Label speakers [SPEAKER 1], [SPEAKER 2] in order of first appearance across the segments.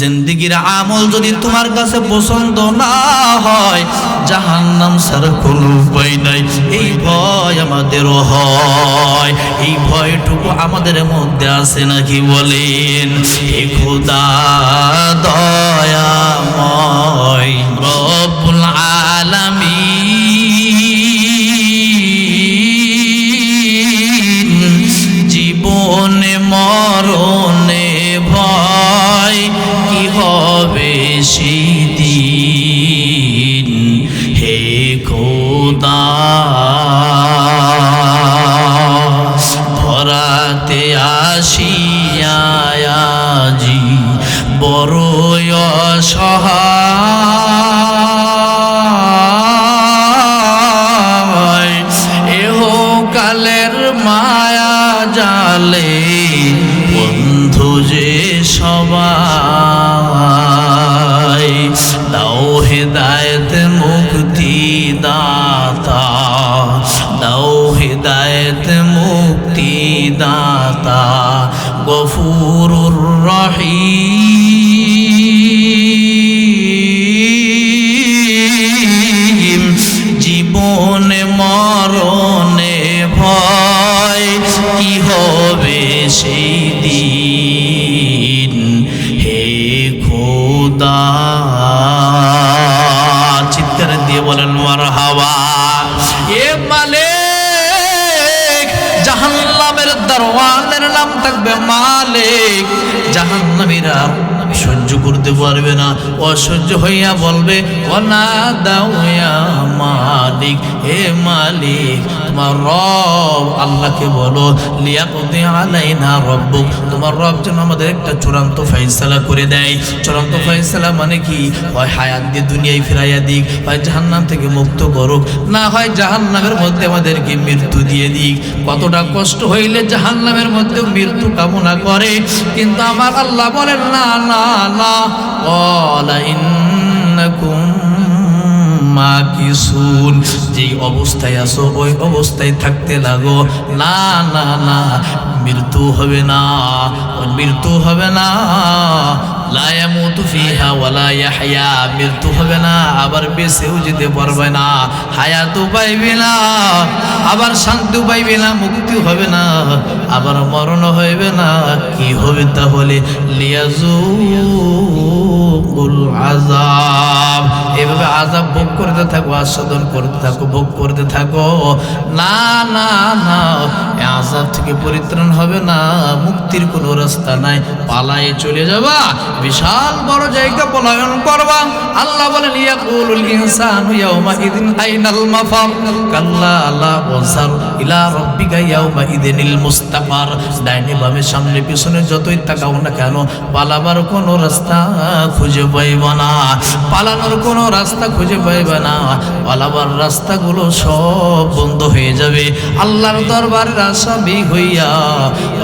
[SPEAKER 1] জিন্দেগীর আমল যদি তোমার কাছে পছন্দ না হয়, জাহান্নাম ছাড়া কোনো উপায় নাই। এই ভয় আমাদেরও হয়, এই ভয়টুকু আমাদের মধ্যে আছে নাকি বলেন? হে খোদা দয়াময় রব্বুল আলামিন, জীবনে মরণে ভয় কি হবে সেদিন। হে খোদা ধরাতে আসিয়া আজি বড়ই অসহায়, এহকালের মায়া জালে বন্ধু যে সবাই। দাও হেদায়েত মুক্তি দাতা, দাও হেদায়েত মুক্তি দাতা গফুরুর রহিম। জীবনে মরণে ভয় কি হবে সেই দিন। হে খোদা, চিৎকার দিয়ে বলেন মারহাবা। এ মালিক, জাহান্নামের দরওয়ানের নাম থাকবে মালিক। জাহান্নামীরা সহ্য করতে পারবে না, অসহ্য হইয়া বলবে ওনা দাও ইয়া মালিক, হে মালিক তোমার রব আল্লাহকে বলো লিয়াকদি আলাইনা রব্বুক, তোমার রব যেন আমাদের একটা চূড়ান্ত ফয়সালা করে দেয়। চূড়ান্ত ফয়সালা মানে কি? হয় হায়াত দিয়ে দুনিয়ায় ফিরাইয়া দিক, হয় জাহান্নাম থেকে মুক্ত করুক, না হয় জাহান্নামের মধ্যে আমাদেরকে মৃত্যু দিয়ে দিক। কতটা কষ্ট হইলে জাহান্নামের মধ্যে মৃত্যু কামনা করে, কিন্তু আমার আল্লাহ বলেন না না না, ওয়ালা ইন্নাকুম মাকিসুন, যেই অবস্থায় আছো ওই অবস্থায় থাকতে লাগো। না না না, মৃত্যু হবে না, মৃত্যু হবে না। লা ইয়ামুতু ফিহা ওয়ালা ইয়াহইয়া, মৃত্যু হবে না, আবার বেঁচেও যেতে পারবে না। হায়াতও পাইবে না, আবার শান্তিও পাইবে না, মুক্তি হবে না, আবার মরণ হইবে না। কি হবে তাহলে? লিয়াজুকুল আযাব, এভাবে আযাব ভোগ করতে থাকো, আস্বাদন করতে থাকো, ভোগ করতে থাকো। না না না, এই আযাব থেকে পরিত্রাণ হবে না, মুক্তির কোনো রাস্তা নাই, পালায়ে চলে যাবা, বিশাল বড় জায়গা পলায়ন করবা। আল্লাহ বলেন ইয়াকুলুল ইনসানু ইয়াউমা ইদিন আইনাল মাফার, কাল্লা লা ওয়াসার ইলা রাব্বিকা ইয়াউমা ইদিনিল মুস্তাকার। ডাইনে বামে সামনে পিছনে যতই তাকাও না কেন, পালাবার কোনো রাস্তা খুঁজে পাইবা না, পালানোর কোনো রাস্তা খুঁজে পাইবা না। পালাবার রাস্তাগুলো সব বন্ধ হয়ে যাবে। আল্লাহর দরবারের আসামি হইয়া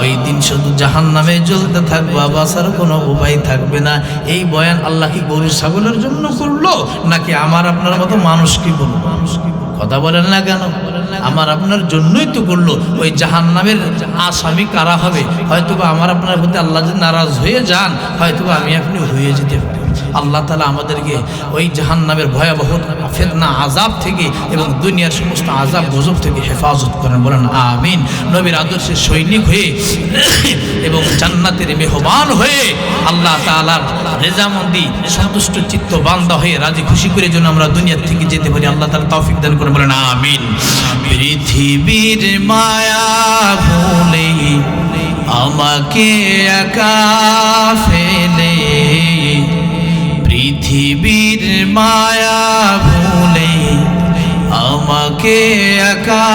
[SPEAKER 1] ওই দিন শুধু জাহান্নামে জ্বলতে থাকবা, বাঁচার কোনো উপায় থাকবে না। এই বয়ান আল্লাহ কি গরু ছাগলের জন্য করলো, নাকি আমার আপনার মতো মানুষ কি বলবো? কথা বলেন না কেন? আমার আপনার জন্যই তো করলো। ওই জাহান্নামের আসামি কারা হবে? হয়তোবা আমার আপনার প্রতি আল্লাহ যদি নারাজ হয়ে যান, হয়তোবা আমি আপনি হয়ে যেতে পারি। আল্লাহ তাআলা আমাদেরকে ওই জাহান্নামের ভয়াবহ ফিতনা আযাব থেকে এবং দুনিয়ার সমস্ত আযাব গজব থেকে হেফাজত করেন, বলেন আমিন। নবীর আদর্শের সৈনিক হয়ে এবং জান্নাতের মেহমান হয়ে আল্লাহ তাআলার রেজামন্দি সন্তুষ্ট চিত্ত বান্দা হয়ে রাজি খুশি করে যেন আমরা দুনিয়া থেকে যেতে পারি, আল্লাহ তাআলা তৌফিক দান করেন, বলেন আমিন। পৃথিবীর মায়া ভুলে আমাকে একা ফেলে, পৃথিবীর মায়া ভুলে আমাকে একা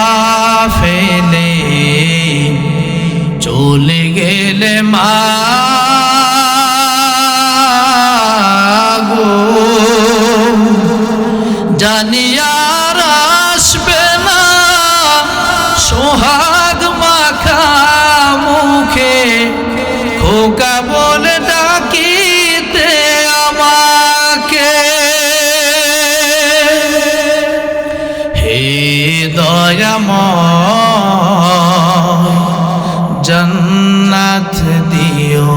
[SPEAKER 1] ফেলে চলে গেলে মা গো, জানি আর আসবে না সোহাগ মাখা মুখে, খোকা বলে ডাকিতে আমাকে। হে দয়াময় জান্নাত দিও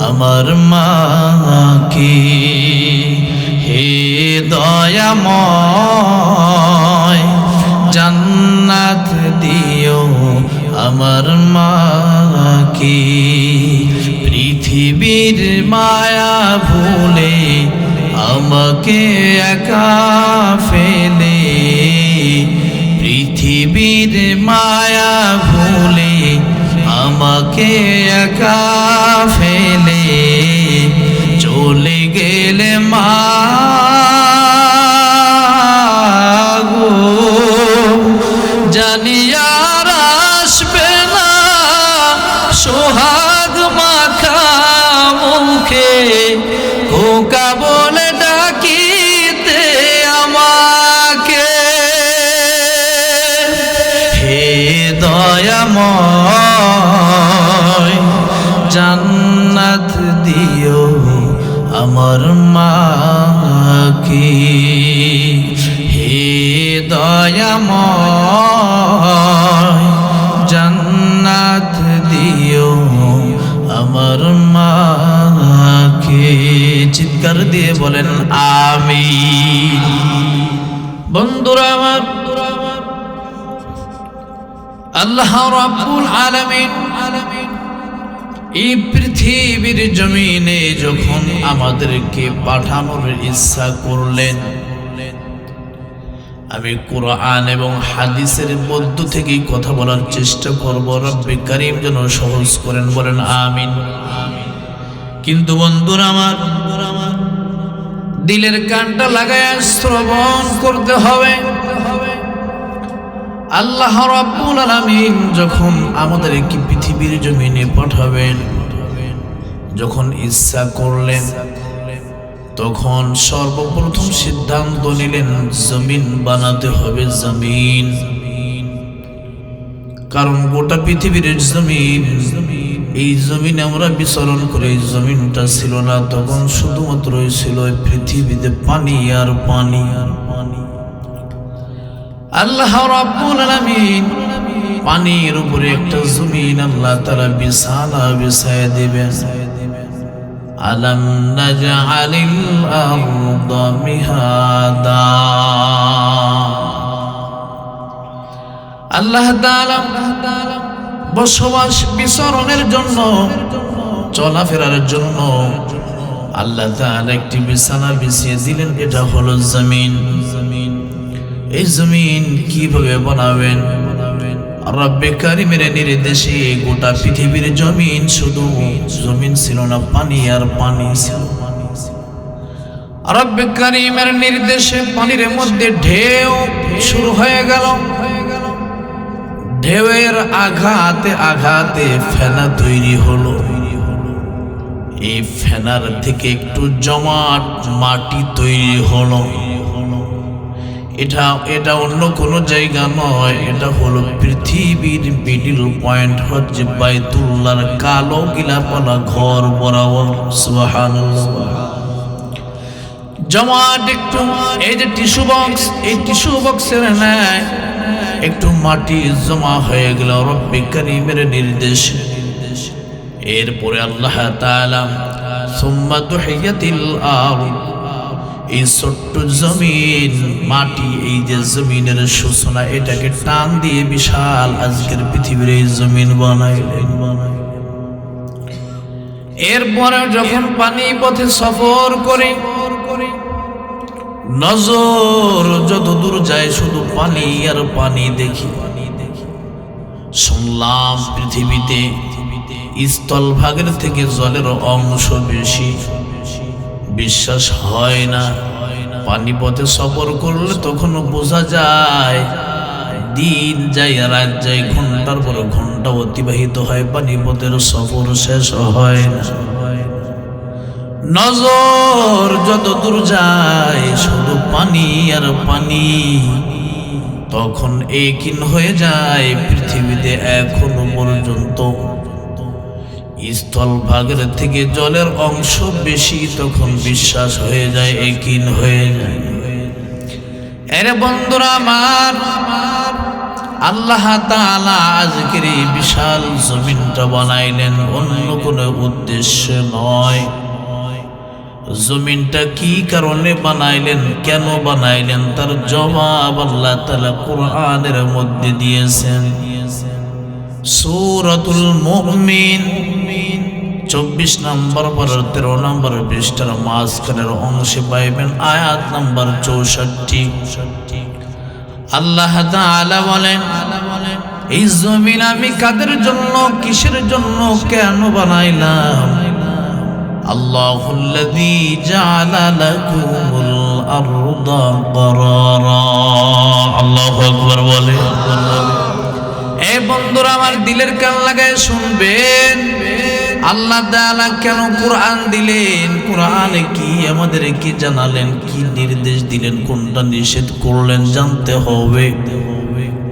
[SPEAKER 1] আমার মা দয়াময় জান্নাত দিও আমার মাকে পৃথিবীর মায়া ভুলে আমাকে একা ফেলে পৃথিবীর মায়া ভুলে আমাকে একা ফেলে চলে গেলে মা গো জানি আর আসবে না সোহাগ মাখা মুখে খোকা বলে ডাকিতে আমাকে হে দয়াময় জান্নাত দিও আমার মাকে হে দয়াময় জান্নাত দিও আমার মাকে চিৎকার দিয়ে বলেন আমিন বন্ধুরা আমার আল্লাহ রাব্বুল আলামিন এই পৃথিবীর জমিনে যখন আমাদেরকে পাঠানোর ইচ্ছা করলেন আমি কোরআন এবং হাদিসের মধ্য থেকেই কথা বলার চেষ্টা করব রব্বে কারীম যেন সহজ করেন বলেন আমিন কিন্তু বন্ধুরা আমার দিলের কানটা লাগায় শ্রবণ করতে হবে আল্লাহ রাব্বুল আলামিন যখন আমাদেরকে পৃথিবীর জমিনে পাঠাবেন যখন ইচ্ছা করলেন তখন সর্বপ্রথম সিদ্ধান্ত নিলেন জমিন বানাতে হবে জমিন কারণ গোটা পৃথিবীর জমিন এই জমিনে আমরা বিচরণ করে এই জমিনটা ছিল না তখন শুধুমাত্র ছিল পৃথিবীতে পানি আর পানি আর পানি আল্লাহ রাব্বুল আলামিন পানির উপরে একটা জমিন আল্লাহ তাআলা বিছানা বিছায় দিবেন আলাম নাজআলিল আরদা মিহাদা আল্লাহ তাআলা বসবাস বিচরণের জন্য চলাফেরার জন্য আল্লাহ তাআলা একটি বিছানা বিছিয়ে দিলেন এটা হলো জমিন এই জমিন কিভাবে বানাবেন রব্বে কারীমের নির্দেশে গোটা পৃথিবীর জমিন শুধু জমিন ছিল না পানি আর পানি ছিল রব্বে কারীমের নির্দেশে পানির মধ্যে ঢেউ শুরু হয়ে গেল ঢেউয়ের আঘাতে আঘাতে ফেনা তৈরি হলো এই ফেনার থেকে একটু জমাট মাটি তৈরি হলো এটা অন্য কোনো জায়গা নয় এটা হলো পৃথিবীর মিডল পয়েন্ট হচ্ছে বাইতুল্লাহর কালো গিলাপালা ঘর বরাবর সুবহানাল্লাহ জমাট একটু এই যে টিস্যু বক্স এই টিস্যু বক্সের ন্যায় একটু মাটি জমা হয়ে গেল রব্বে কারীমের নির্দেশে এরপরে আল্লাহ তাআলা সুম্মা দুহিয়াতিল আরদ এই ছোট্ট জমিন মাটি এই যে জমিনের সূচনা এটাকে টান দিয়ে বিশাল আজকের পৃথিবীর এই জমিন বানাইলেন এরপরে যখন পানি পথে সফর করে নজর যত দূর যায় শুধু পানি আর পানি দেখি শুনলাম পৃথিবীতে স্থলভাগের থেকে জলের অংশ বেশি বিশ্বাস হয় না পানি পথে সফর করলে তখন বোঝা যায় দিন যায় রাত যায় ঘন্টার পর ঘন্টা অতিবাহিত হয় পানি পথের সফর শেষ হয় না নজর যত দূর যায় শুধু পানি আর পানি তখন একই হয়ে যায় পৃথিবীতে এখনো পর্যন্ত স্থলভাগের থেকে জলের অংশ বেশি তখন বিশ্বাস হয়ে যায় একই হয়ে যায় এরে বন্ধুরা আমার আল্লাহ তাআলা আজকের এই বিশাল জমিনটা বানাইলেন অন্য কোনো উদ্দেশ্য নয় জমিনটা কি কারণে বানাইলেন, কেন বানাইলেন, তার জবাব আল্লাহ তাআলা কোরআনের মধ্যে দিয়েছেন। সূরাতুল মুমিন 24 নম্বর পারার 13 নম্বর পৃষ্ঠার মাঝখানের অংশে পাইবেন আয়াত নম্বর 64। আল্লাহ তাআলা বলেন, এই জমিন আমি কাদের জন্য, কিসের জন্য, কেন বানাইলাম? আল্লাহুল্লাযী জাআলা লাকুমুল আরদা করারা। আল্লাহু আকবার বলে। এই বন্ধুরা আমার দিলের কান লাগায় শুনবেন, আল্লাহ তাআলা কেন কোরআন দিলেন, কোরআনে কি আমাদের কি জানালেন, কি নির্দেশ দিলেন, কোনটা নিষেধ করলেন জানতে হবে।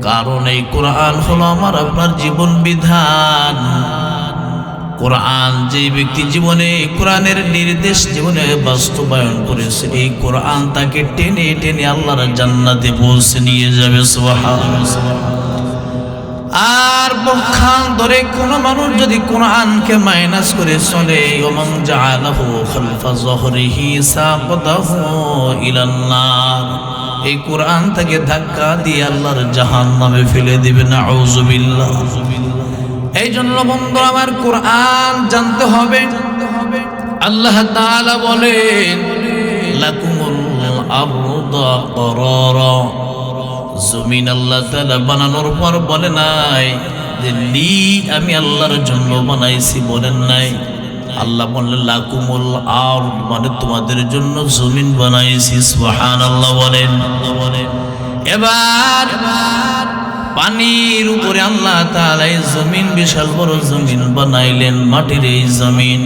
[SPEAKER 1] কারণ এই কোরআন হলো আমার আপনার জীবন বিধান। কোরআন যে ব্যক্তি জীবনে কোরআনের নির্দেশ জীবনে বাস্তবায়ন করেছে, এই কোরআন তাকে টেনে টেনে আল্লাহর জান্নাতে পৌঁছে নিয়ে যাবে। সুবহানাল্লাহ। আর পক্ষান্তরে কোন মানুষ যদি কোরআনকে মাইনাস করে চলে, ওমান জাআলাহু খালফা যহরিহি সাকাতাহু ইলান নার, এই কোরআন তাকে ধাক্কা দিয়ে আল্লাহর জাহান্নামে ফেলে দিবে। নাউযুবিল্লাহ। এই জন্য বন্ধু আমার কোরআন জানতে হবে। আল্লাহ তাআলা বলেন, লাকুমুল আরদা করারা। জমিন আল্লাহ তাআলা বানানোর পর বলে নাই যে লি আমি আল্লাহর জন্য বানাইছি, বলেন নাই। আল্লাহ বললেন লাকুমুল আরদ, মানে তোমাদের জন্য জমিন বানাইছি। সুবহানাল্লাহ বলেন। এবার পানির উপরে আল্লাহ তাআলা এই জমিন, বিশাল বড় জমিন বানাইলেন, মাটির এই জমিন।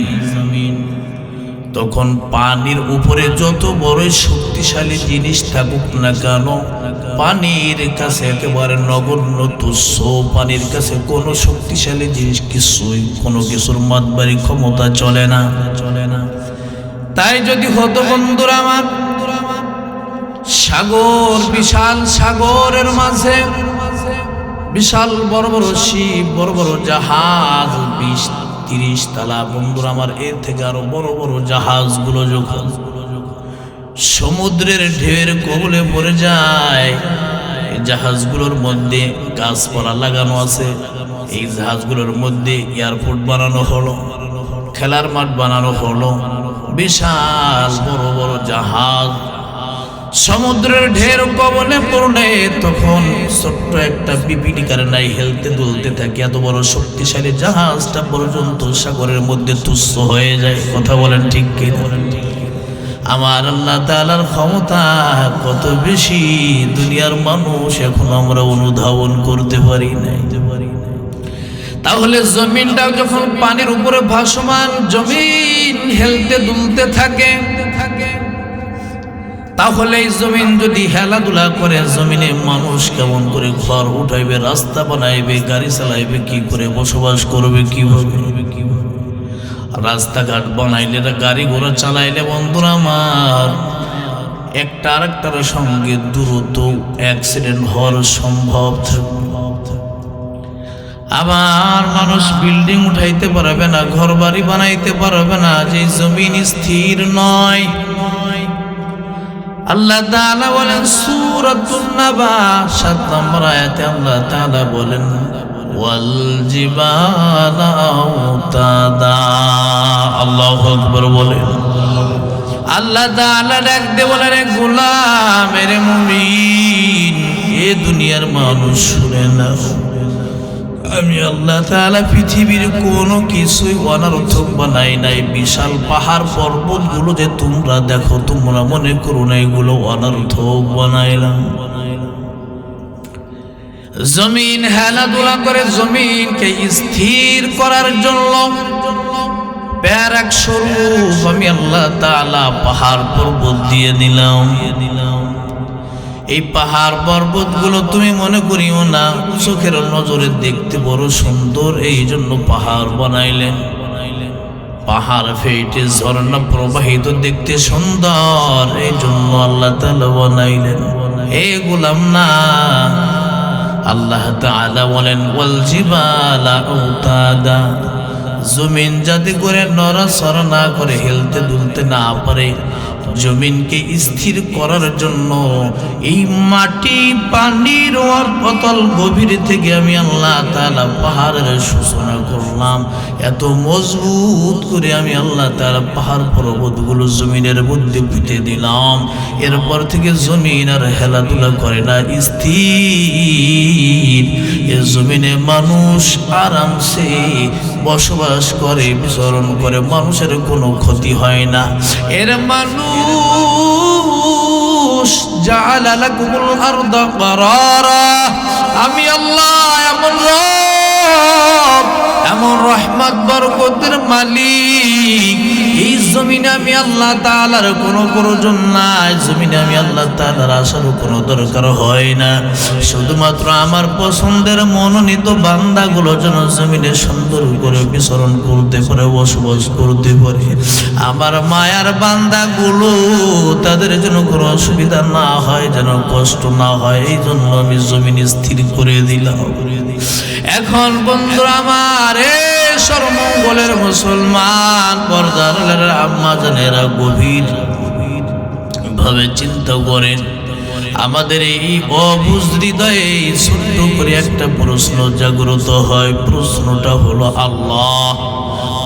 [SPEAKER 1] তখন পানির উপরে যত বড় শক্তিশালী জিনিস থাকুক না কেন, পানির কাছে একেবারে নগণ্য তুচ্ছ। পানির কাছে কোনো শক্তিশালী জিনিস কিছুই, কোনো কিছুর মাতবাড়ি ক্ষমতা চলে না। তাই যদি হতো বন্ধুরা আমার, সাগর, বিশাল সাগরের মাঝে বিশাল বড় বড় শিপ, বড় বড় জাহাজ, 20-30 তালা বন্ধুরা আমার, এর থেকে আরো বড় বড় জাহাজগুলো যখন সমুদ্রের ঢেউয়ের কবলে পড়ে যায়, এই জাহাজগুলোর মধ্যে গাছপালা লাগানো আছে। এই জাহাজগুলোর মধ্যে এয়ারপোর্ট বানানো হলো, খেলার মাঠ বানানো হলো, বিশাল বড় বড় জাহাজ সমুদ্রের ঢের কবলে পড়লে তখন ছোট্ট একটা পিপিলিকার নাই হেলতে দুলতে থাকে, এত বড় শক্তিশালী জাহাজটা পর্যন্ত সাগরের মধ্যে তুচ্ছ হয়ে যায়। কথা বলেন ঠিক কি? আমার আল্লাহ তাআলার ক্ষমতা কত বেশি, দুনিয়ার মানুষ এখন আমরা অনুধাবন করতে পারি না। তাহলে জমিনটা যখন পানির উপরে ভাসমান, জমিন হেলতে দুলতে থাকে, তাহলে এই জমিন যদি হেলাধুলা করে, জমিনে মানুষ কেমন করে ঘর উঠাইবে, রাস্তা বানাইবে, গাড়ি চালাইবে, কি করে বসবাস করবে, কিভাবে? রাস্তাঘাট বানাইলে, গাড়ি ঘোড়া চালাইলে বন্ধুরা আমার, একটা আরেকটার সঙ্গে দ্রুত অ্যাক্সিডেন্ট হওয়ার সম্ভব থাকবে। আবার মানুষ বিল্ডিং উঠাইতে পারবে না, ঘর বাড়ি বানাইতে পারবে না, যে জমিন স্থির নয়। আল্লাহ তাআলা বলেন সূরাতুন নাবা 7 নম্বর আয়াতে আল্লাহ তাআলা বলেন, ওয়াল জিবালা আওতাদা। আল্লাহু আকবার বলেন। আল্লাহ তাআলা ডাক দিয়ে বলেন, রে গোলাম, রে মুমিন, এ দুনিয়ার মানুষ শুনে নাও, আমি আল্লাহ তাআলা পৃথিবীর কোনো কিছুই অনর্থক বানাই নাই। বিশাল পাহাড় পর্বতগুলো যে তোমরা দেখো, তোমরা মনে করো না এগুলো অনর্থক বানাইলাম। জমিন হেলাধুলা করে, জমিনকে স্থির করার জন্য প্যারাক স্বরূপ আমি আল্লাহ তাআলা পাহাড় পর্বত দিয়ে দিলাম। এই পাহাড় পর্বতগুলো তুমি মনে করিও না চোখের নজরে দেখতে বড় সুন্দর, এই জন্য পাহাড় বানাইলেন। পাহাড় ফেটে ঝর্ণা প্রবাহিত, দেখতে সুন্দর, এই জন্য আল্লাহ তাআলা বানাইলেন। হে গোলাম না, আল্লাহ তাআলা বলেন ওয়াল জিবালা আওতাদা, জমিন যাতে করে নড়াচড়া না করে, হেলতে দুলতে না পারে, জমিনকে স্থির করার জন্য এই মাটি পানির অতল গভীর থেকে আমি আল্লাহ তাআলা পাহাড়ের সূচনা করলাম। এত মজবুত করে আমি আল্লাহ তাআলা পাহাড় পর্বতগুলো জমিনের মধ্যে পুঁতে দিলাম। এরপর থেকে জমিন আর হেলাধুলা করে না, স্থির। এ জমিনে মানুষ আরামসে বসবাস করে, বিচরণ করে, মানুষের কোনো ক্ষতি হয় না। এর মানুষ জাআলা লাকুমুল আরদা ক্বারারা, আমি আল্লাহ এমন রব, এমন রহমত বরকতের মালিক। এই জমিনে আমি আল্লাহ তাআলার কোনো প্রয়োজন নাই, জমিনে আমি আল্লাহ তাআলার আসারও কোনো দরকার হয় না। শুধুমাত্র আমার পছন্দের মনোনীত বান্দাগুলো যেন জমিনে সুন্দর করে বিচরণ করতে পারে, বসবাস করতে পারে। আমার মায়ার বান্দাগুলো তাদের যেন কোনো অসুবিধা না হয়, যেন কষ্ট না হয়, এই জন্য আমি জমিন স্থির করে দিলাম। এখন বন্ধুরা আমার, সর্বমঙ্গলের মুসলমান পর্দার আম্মা জানেরা গভীর ভাবে চিন্তা করেন। আমাদের এই অবুঝ হৃদয়ে ছোট্ট করে একটা প্রশ্ন জাগ্রত হয়। প্রশ্নটা হলো, আল্লাহ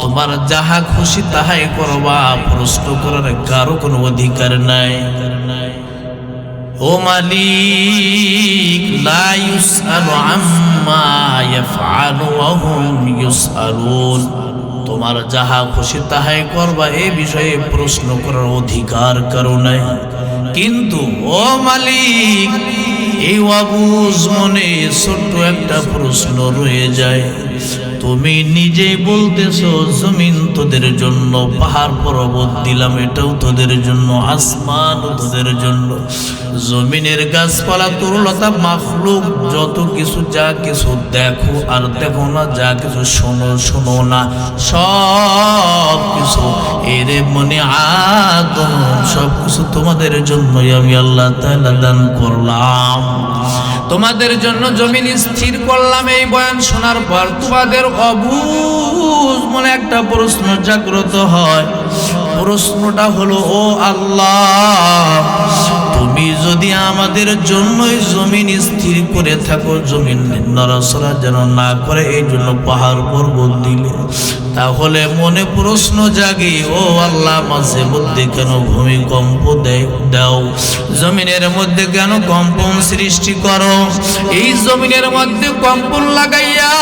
[SPEAKER 1] তোমার যাহা খুশি তাহাই করবা, প্রশ্ন করার কারো কোনো অধিকার নাই। ও মালিক, লা ইউসআলু আম্মা ইয়াফআলু ওয়া হুম ইউসআলুন, তোমার যাহা খুশি তাহাই করবা, এই বিষয়ে প্রশ্ন করার অধিকার কারো নাই। কিন্তু ও মালিক, এই অবুঝ মনে ছোট্ট একটা প্রশ্ন রয়ে যায়। তুমি নিজেই বলতেছো জমিন তোদের জন্য, পাহাড় পর্বত দিলাম এটাও তোদের জন্য, আসমানও তোদের জন্য, জমিনের গাছপালা তরুলতা মাখলুক যত কিছু, যা কিছু দেখো আর দেখো না, যা কিছু শোনো শোনো না, সব কিছু এর মনে আদম, সব কিছু তোমাদের জন্যই আমি আল্লাহ তাআলা দান করলাম। তোমাদের জন্য জমিন স্থির করলাম। এই বয়ান শোনার পর তোমাদের অবুঝ মনে একটা প্রশ্ন জাগ্রত হয়। প্রশ্নটা হলো, ও আল্লাহ, তুমি যদি আমাদের জন্যই জমিন স্থির করে থাকো, জমিন নড়াচড়া যেন না করে এই জন্য পাহাড় পর্বত দিলে, তাহলে মনে প্রশ্ন জাগে, ও আল্লাহ, মাঝে মধ্যে কেন ভূমিকম্প দাও, জমিনের মধ্যে কেন কম্পন সৃষ্টি করো? এই জমিনের মধ্যে কম্পন লাগাইয়া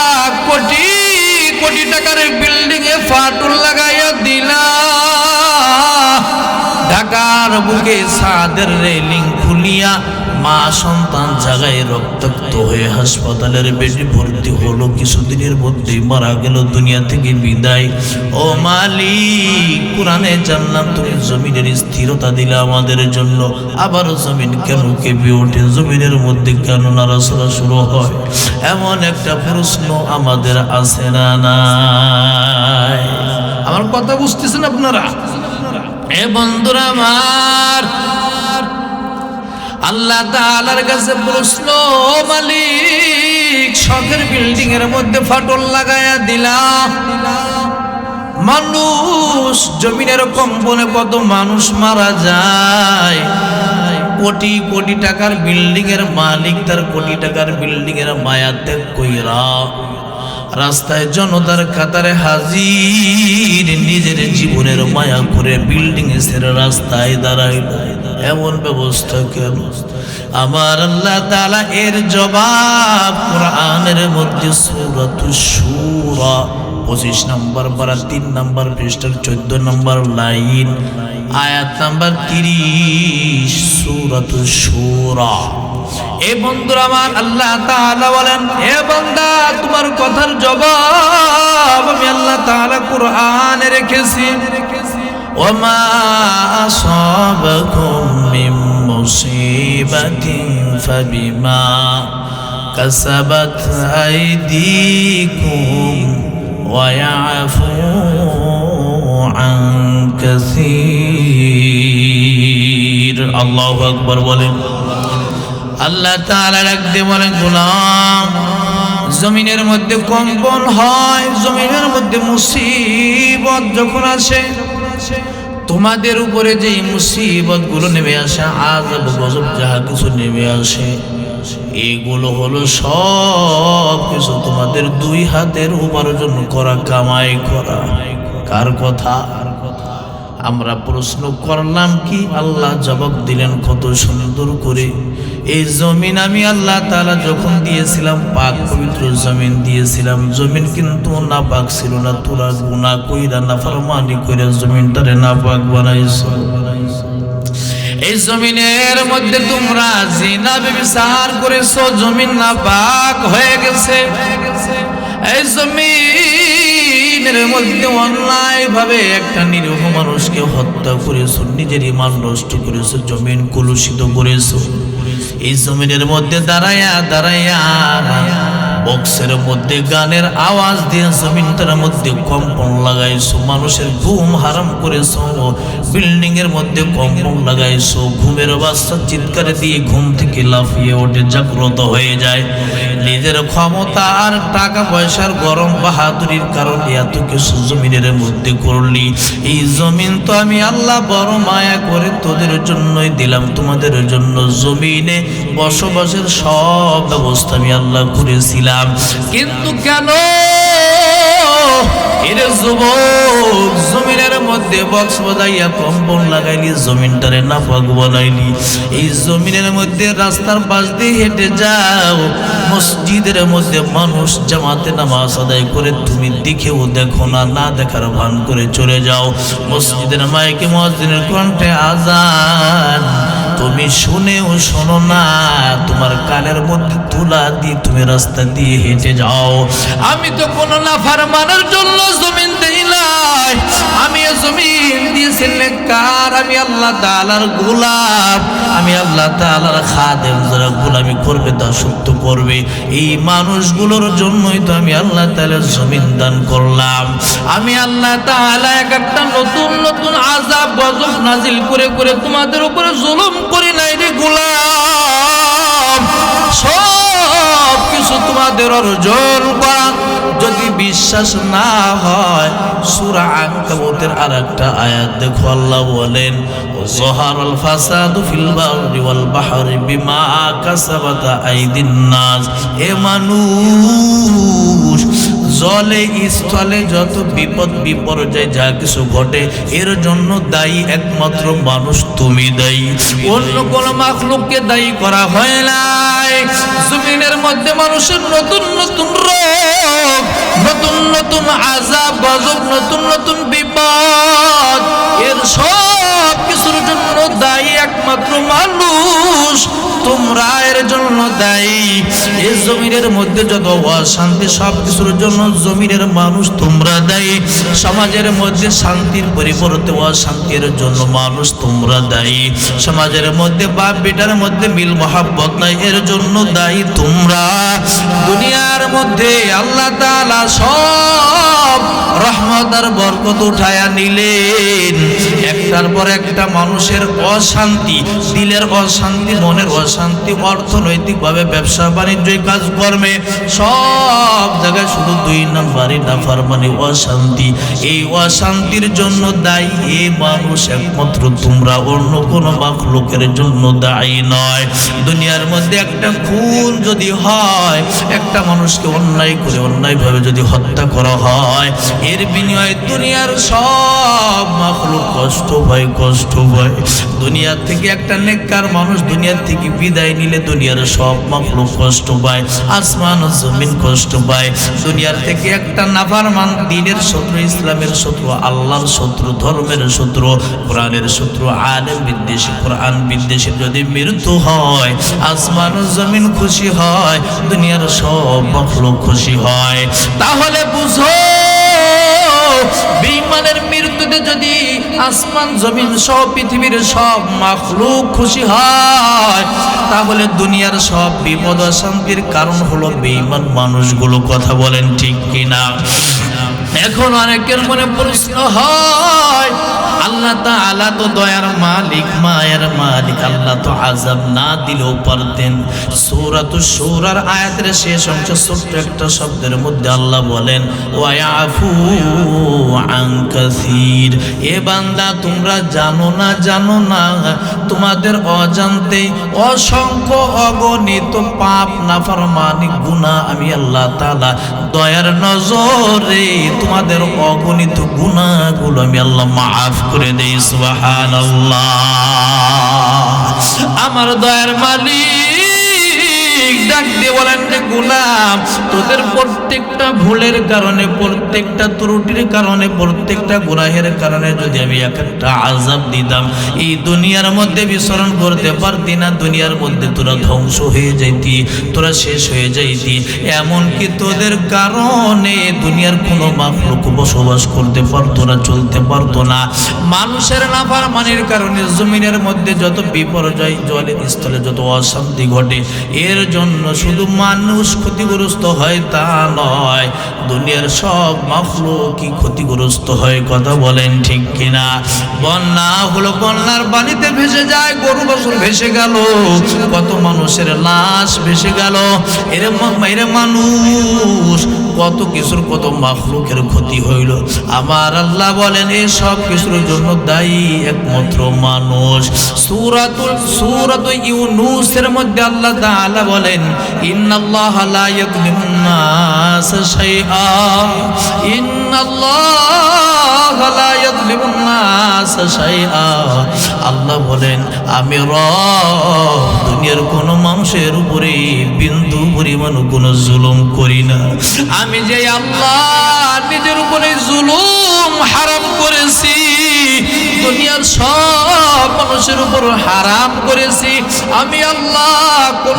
[SPEAKER 1] কোটি কোটি টাকার বিল্ডিং এ ফাটল লাগাইয়া দিলা, ঢাকার বুকে ছাদের রেলিং খুলিয়া মা সন্তান জাগায় রক্তাক্ত হয়ে হাসপাতালের বেডে ভর্তি হলো, কিছুদিনের মধ্যেই মারা গেল, দুনিয়া থেকে বিদায়। ও মালিক, কোরআনে জানলাম তুমি জমিনের স্থিরতা দিলে আমাদের জন্য, আবার জমিন কেন কেঁপে ওঠে, জমিনের মধ্যে কেন নাড়াচড়া শুরু হয়? এমন একটা প্রশ্ন আমাদের আছে না নাই? আমার কথা বুঝতেছেন আপনারা? এ বন্ধুরা আমার, আল্লাহ তাআলার কাছে প্রশ্ন, মালিক, শখের বিল্ডিং এর মধ্যে ফাটল লাগায়া দিলাম, মানুষ জমিনের কম্পনে কত মানুষ মারা যায়, কোটি কোটি টাকার বিল্ডিং এর মালিক তার কোটি টাকার বিল্ডিং এর মায়া ত্যাগ কইরা রাস্তায় জনতার কাতারে হাজির, নিজের জীবনের মায়া করে বিল্ডিং এ ছেড়ে রাস্তায় দাঁড়াইল। এমন ব্যবস্থা কেন? আমার আল্লাহ তাআলা এর জবাব কোরআনের মধ্যে সূরাতুশ শূরা 25 নম্বর পারা 3 নম্বর পৃষ্ঠার 14 নম্বর লাইন, আয়াত নাম্বার 30, সূরাতুশ শূরা। এ বন্ধুরা আমার, আল্লাহ তাআলা বলেন, হে বান্দা, তোমার কথার জবাব আমি আল্লাহ তাআলা কোরআনে রেখেছি। ওমা আসাবাকুম মিন মুসিবাতিন ফাবিমা কাসাবাত আইদিকুম ওয়া ইয়াফু আন কাসীর। আল্লাহু আকবার বলেন। আল্লাহ তাআলা রাখতে বলেন, গোলাম, জমিনের মধ্যে কম্পন হয়, জমিনের মধ্যে মুসিবত যখন আসে, তোমাদের উপরে যে মুসিবত গুলো নেমে আসে, আযাব গজব যাহা কিছু নেমে আসে, এগুলো হলো সব কিছু তোমাদের দুই হাতের উপার্জন করা, কামাই করা। কার কথা? আমরা প্রশ্ন করলাম কি, আল্লাহ জবাব দিলেন কত সুন্দর করে। এই জমিন আমি আল্লাহ তাআলা যখন দিয়েছিলাম, পাক পবিত্র জমিন দিয়েছিলাম, জমিন কিন্তু না পাক ছিল না। তোরা গুনাহ কইরা নাফরমানি কইরা জমিনটারে না পাক বানাইছো। এই জমিনের মধ্যে তোমরা জিনা ব্যভিচার করেছো, জমিন না পাক হয়ে গেছে। এই জমিনের মধ্যে অন্যায় ভাবে একটা নিরীহ মানুষকে হত্যা করেছো, নিজের ঈমান নষ্ট করেছো, জমিন কলুষিত করেছো। এই জমিনের মধ্যে দাঁড়াইয়া দাঁড়াইয়া বক্সের মধ্যে গানের আওয়াজ দিয়ে জমিনটার মধ্যে কম্পন লাগাইছো, মানুষের ঘুম হারাম করেছো, বিল্ডিং এর মধ্যে কম্পন লাগাইছো, ঘুমের বাচ্চা চিৎকার দিয়ে ঘুম থেকে লাফিয়ে ওঠে, জাগ্রত হয়ে যায়। নিজের ক্ষমতা আর টাকা পয়সার গরম বাহাদুরির কারণে এত কিছু জমিনের মধ্যে করলি। এই জমিন তো আমি আল্লাহ বড় মায়া করে তোদের জন্যই দিলাম, তোমাদের জন্য জমিনে বসবাসের সব ব্যবস্থা আমি আল্লাহ করেছিলাম। কিন্তু কেন এর যুবক জমিনের মধ্যে বক্স বাজাইয়া কম্পন লাগাইলি, জমিনটারে নাপাক বানাইলি? এই জমিনের মধ্যে রাস্তার পাশ দিয়ে হেঁটে যাও, মসজিদের মধ্যে মানুষ জামাতে নামাজ আদায় করে, তুমি দেখেও দেখো না, না দেখার ভান করে চলে যাও। মসজিদের মাইকে মুয়াজ্জিনের কণ্ঠে আযান তুমি শুনেও শোনো না, তোমার কানের মধ্যে তুলা দিয়ে তুমি রাস্তা দিয়ে হেঁটে যাও। আমি তো কোনো নাফরমানের জন্য জমিন দেই নাই, আমি জমিন দিয়েছি নেককার, আমি আল্লাহ তাআলার গোলাম, আমি আল্লাহ তাআলার খাদেম, যারা গোলামি করবে দাসত্ব করবে, এই মানুষগুলোর জন্যই তো আমি আল্লাহ তাআলা জমিন দান করলাম। আমি আল্লাহ তাআলা একটা নতুন নতুন আযাব গজব নাজিল করে করে তোমাদের উপরে জুলুম করি নাই রে গোলাম। সব কিছু তোমাদের অর্জন করা। যদি বিশ্বাস না হয়, সূরা আনকাবুতের আরেকটা আয়াত দেখো, আল্লাহ বলেন যাহারাল ফাসাদু ফিল বাররি ওয়াল বাহরি বিমা কাসাবাত আইদিন নাস। এ মানুষ, জলে স্থলে যত বিপদ বিপর্যয় যা কিছু ঘটে, এর জন্য দায়ী একমাত্র মানুষ, তুমি দায়ী, অন্য কোন মাখলুককে দায়ী করা হয় নাই। জমিনের মধ্যে মানুষের নতুন নতুন রোগ, নতুন নতুন আযাব গজব, নতুন নতুন বিপদ, এর সব কিছুর জন্য দায়ী একমাত্র মানুষ, তোমরা এর জন্য দায়ী। এই জমিনের মধ্যে যত অশান্তি, সব কিছুর জন্য জমিনের মানুষ তোমরা দায়ী। সমাজের মধ্যে শান্তির পরিবর্তে অশান্তির জন্য মানুষ তোমরা দায়ী। সমাজের মধ্যে বাপ বেটার মধ্যে মিল মহাব্বত নাই, এর জন্য দায়ী তোমরা। দুনিয়ার মধ্যে আল্লাহ তাআলা সব রহমত আর বরকত উঠায়া নিলেন, একটার পর একটা মানুষের অশান্তি, দিলের অশান্তি, মনের অশান্তি, অর্থনৈতিক ভাবে ব্যবসা বাণিজ্য কাজকর্মে সব জায়গায় শুধু দুই নাম্বারই নাফরমানি, অশান্তি। এই অশান্তির জন্য দায়ী এ মানুষ একমাত্র তোমরা, অন্য কোনো মাখলুকের জন্য দায়ী নয়। দুনিয়ার মধ্যে একটা খুন যদি হয়, একটা মানুষকে অন্যায় করে অন্যায়ভাবে যদি হত্যা করা হয়, এর বিনিময়ে দুনিয়ার সব মাখলুক কষ্ট পায়, কষ্ট পায়। দুনিয়া থেকে একটা নেককার মানুষ দুনিয়া থেকে বিদায় নিলে দুনিয়ার সব মাখলুক কষ্ট পায়, আসমান ও জমিন কষ্ট পায়। দুনিয়ার থেকে একটা নাফরমান, দ্বীনের শত্রু, ইসলামের শত্রু, আল্লাহর শত্রু, ধর্মের শত্রু, কোরআনের শত্রু, আলেম বিদ্বেষী, কোরআন বিদ্বেষী যদি মৃত্যু হয়, আসমান ও জমিন খুশি হয়, দুনিয়ার সব মাখলুক খুশি হয়। তাহলে বুঝো, বেঈমানের মৃত্যুতে যদি আসমান জমিন সব পৃথিবীর সব মাখলুক খুশি হয়, তাহলে দুনিয়ার সব বিপদ অশান্তির কারণ হলো বেঈমান মানুষগুলো। কথা বলেন ঠিক কিনা? এখন অনেকের মনে প্রশ্ন হয়, আল্লাহ তাআলা তো দয়ার মালিক, মায়ের মালিক, আল্লাহ তো আযাব না দিলেও পারতেন। সূরাতুশ শূরার আয়াতের শেষ অংশ ছোট্ট একটা শব্দের মধ্যে আল্লাহ বলেন ওয়া ইয়াফু আন কাসীর। এ বান্দা তোমরা জানো না তোমাদের অজান্তে অসংখ্য অগণিত পাপ নাফরমানি গুনাহ আমি আল্লাহ তাআলা দয়ার নজরে তোমাদের অগণিত গুনাহগুলো আমি আল্লাহ মাফ করে দেই। সুবহানাল্লাহ। আমার দয়ার মালিক ডাক দিয়ে বলেন যে গোলাম, তোদের প্রত্যেকটা ভুলের কারণে, প্রত্যেকটা ত্রুটির কারণে, প্রত্যেকটা গুনাহের কারণে যদি আমি একটা আযাব দিতাম, এই দুনিয়ার মধ্যে বিচরণ করতে পারতি না, দুনিয়ার মধ্যে তোরা ধ্বংস হয়ে যাইতি, তোরা শেষ হয়ে যাইতি। এমনকি তোদের কারণে দুনিয়ার কোনো মাখলুক বসবাস করতে পারতো না, চলতে পারতো না। মানুষের নাফরমানির কারণে জমিনের মধ্যে যত বিপর্যয়, জলের স্থলে যত অশান্তি ঘটে, এর জন্য শুধু মানুষ ক্ষতিগ্রস্ত হয় তা নয়, দুনিয়ার সব মাখলুকই ক্ষতিগ্রস্ত হয়। কথা বলেন ঠিক কিনা? বন্যা হলো, বন্যার পানিতে ভেসে যায়, গরু বাছুর ভেসে গেল, কত মানুষের লাশ ভেসে গেল। এর মানুষ কত কিছুর, কত মাখলুকের ক্ষতি হইল। আমার আল্লাহ বলেন এই সব কিছুর জন্য দায়ী একমাত্র মানুষ। সূরাতুল ইউনূসের মধ্যে আল্লাহ তাআলা বলেন ইন্নাল্লাহা লা ইয়াযলিমুন নাস শাইআ, ইন্নাল্লাহা লা ইয়াযলিমুন নাস শাইআ। আল্লাহ বলেন আমি রব দুনিয়ার কোন মানুষের উপরে বিন্দু পরিমাণ কোনো জুলুম করি না। আমি যে আল্লাহ নিজের উপরে জুলুম হারাম করেছি, দুনিয়ার সব মানুষের উপর হারাম করেছি। আমি আল্লাহ কোন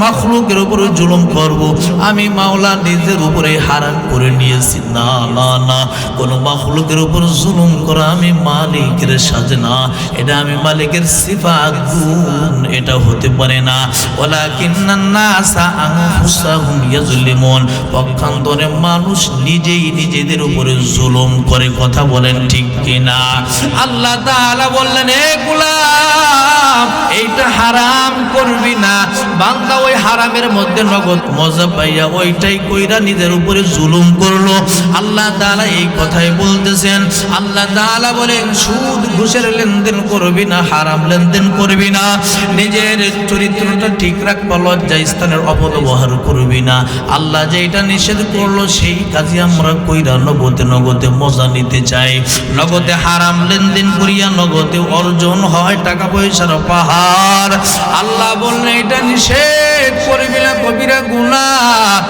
[SPEAKER 1] মাখলুকের উপর জুলুম করব, আমি মাওলা নিজের উপরে হারাম করে নিয়েছি। না না না, কোন মাখলুকের উপর জুলুম করা আমি মালিকের সাজে না, এটা আমি মালিকের সিফাত গুণ, এটা হতে পারে না। ওয়ালাকিন্নান নাসা আনফুসাহুম ইয়াজলিমুন, পক্ষান্তরে মানুষ নিজেই নিজেদের উপরে জুলুম করে। কথা বলেন ঠিক কিনা? আল্লাহ তাআলা বললেন এ গোলাম এইটা হারাম করবি না। বান্দা ওই হারামের মধ্যে নগদ মজা পাইয়া ওইটাই কইরা নিজের উপরে জুলুম করলো। আল্লাহ তাআলা এই কথাই বলতেছেন। আল্লাহ তাআলা বলেন সুদ ঘুষের লেনদেন করবি না, হারাম লেনদেন করবি না, নিজের চরিত্রটা ঠিক রাখবা, লজ্জা স্থানের অপব্যবহার করবি না। আল্লাহ যেটা নিষেধ করলো সেই কাজে আমরা কইরা নগদে মজা নিতে চাই। নগদে হারাম লেনদেন করিয়া নগদে অর্জন হয় টাকা পয়সার পাহাড়। আল্লাহ বললেন এটা নিষেধ করবি না, কবিরা গুনাহ।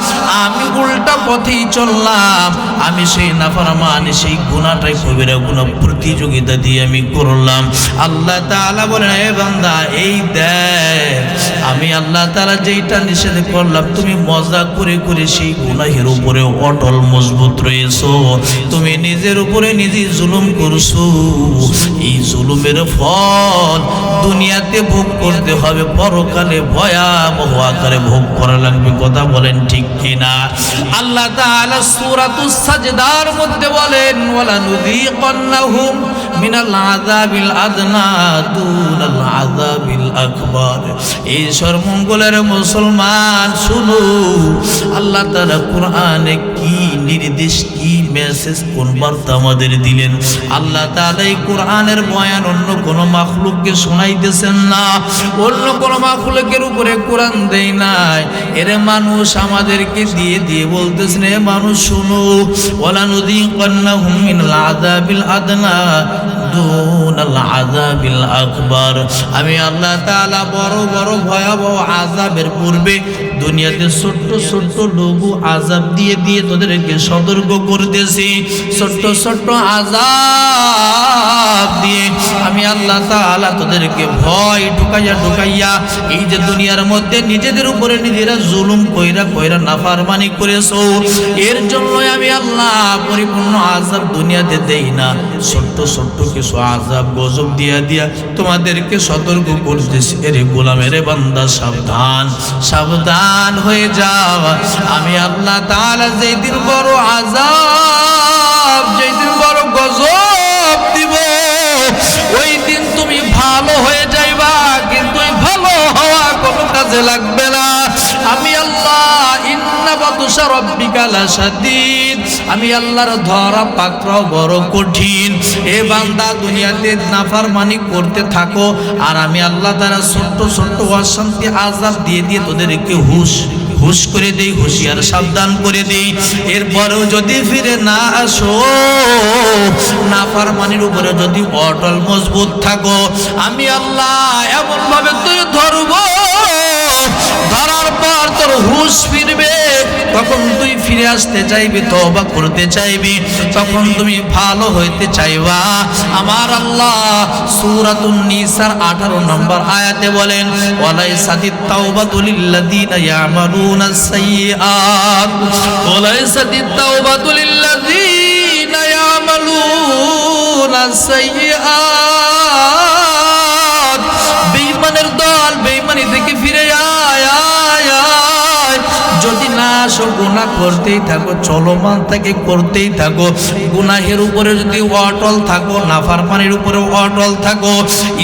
[SPEAKER 1] আমি উল্টা পথেই চললাম, আমি সেই নাফরমানি, সেই গুনাহটাই কবিরা গুনাহ প্রতিযোগিতা দিয়ে আমি করলাম। আল্লাহ তাআলা বলেন এ বান্দা এই দেখ আমি আল্লাহ তাআলা যেটা নিষেধ করলাম তুমি মজা করে করে সেই গুনাহের উপরে অটল মজবুত রয়েছো, তুমি নিজের উপরে নিজে জুলুম করছো। এই জুলুমের ফল দুনিয়াতে ভোগ করতে হবে, পরকালে ভয়াবহ আকারে ভোগ করা লাগবে। কথা বলেন ঠিক কিনা? আল্লাহ তাআলা সূরাতুস সাজদার মধ্যে বলেন ওয়ালা নুযীকান্নাহুম মিনাল আযাবিল আদনা দুনাল আযাবিল আকবার। এই সর্বমঙ্গলের মুসলমান শুনো, আল্লাহ তাআলা কোরআনে কি নির্দেশ, কি মেসেজ, কোন বার্তা আমাদের দিলেন। আল্লাহ তাআলা এই কোরআনের বয়ান অন্য কোন মাখলুককে শোনাইতেছেন না, অন্য কোন মাখলুকের উপরে কোরআন দেই নাই। এর মানুষ আমাদেরকে দিয়ে দিয়ে বলতেছেন এ মানুষ শুনো ওয়ালা নুযীকান্নাহুম মিনাল আযাবিল আদনা দুনাল আযাবিল আকবার। আমি আল্লাহ তাআলা বড় বড় ভয়াবহ আযাবের পূর্বে দুনিয়াতে ছোট্ট ছোট্ট লঘু আযাব দিয়ে দিয়ে তোদেরকে সতর্ক করতেছি। ছোট্ট ছোট্ট আযাব দিয়ে আমি আল্লাহ তাআলা তোদেরকে ভয় ঢুকাইয়া এই যে দুনিয়ার মধ্যে নিজেদের উপরে নিজেরা জুলুম কইরা নাফরমানি করেছো, এর জন্য আমি আল্লাহ পরিপূর্ণ আযাব দুনিয়াতে দেই না, ছোট্ট ছোট্ট কিছু আযাব গজব দিয়া তোমাদেরকে সতর্ক করতেছি। এরে গোলাম, এরে বান্দা, সাবধান সাবধান হয়ে যাও। আমি আল্লাহ তাআলা যেদিন বড় আযাব, যেদিন বড় গজব কাজে লাগবে না। আমি আল্লাহ ইন্না বাতুশা রাব্বিকা লাশাদীদ, আমি আল্লাহর ধরা পাকড়াও বড় কঠিন। এ বান্দা দুনিয়াতে নাফরমানি করতে থাকো আর আমি আল্লাহ তাআলা ছোট্ট ছোট্ট অশান্তি আযাব দিয়ে দিয়ে তোদেরকে হুশ করে দেই, হুঁশিয়ার সাবধান করে দেই। এরপরেও যদি ফিরে না আসো, নাফরমানির উপরে যদি অটল মজবুত থাকো, আমি আল্লাহ এমন ভাবে তুই ধরবো, ধরার পর তোর হুঁশ ফিরবে, তখন তুই ফিরে আসতে চাইবি, তওবা করতে চাইবি, তখন তুমি ভালো হইতে চাইবা। আমার আল্লাহ সূরাতুন নিসার 18 নম্বর আয়াতে বলেন, ওয়ালাইসাতিত তাওবাতু লিল্লাযিনা ইয়ামালুনাস সাইয়্যাত, ওয়ালাইসাতিত তাওবাতু লিল্লাযিনা ইয়ামালুনাস সাইয়্যাত। বেঈমানের দল বেঈমানি থেকে ফিরে আয়। যদি না আসো, গুনাহ করতেই থাকো, চলমান থেকে করতেই থাকো, গুনাহের উপরে যদি অটল থাকো, নাফরমানির উপরে অটল থাকো,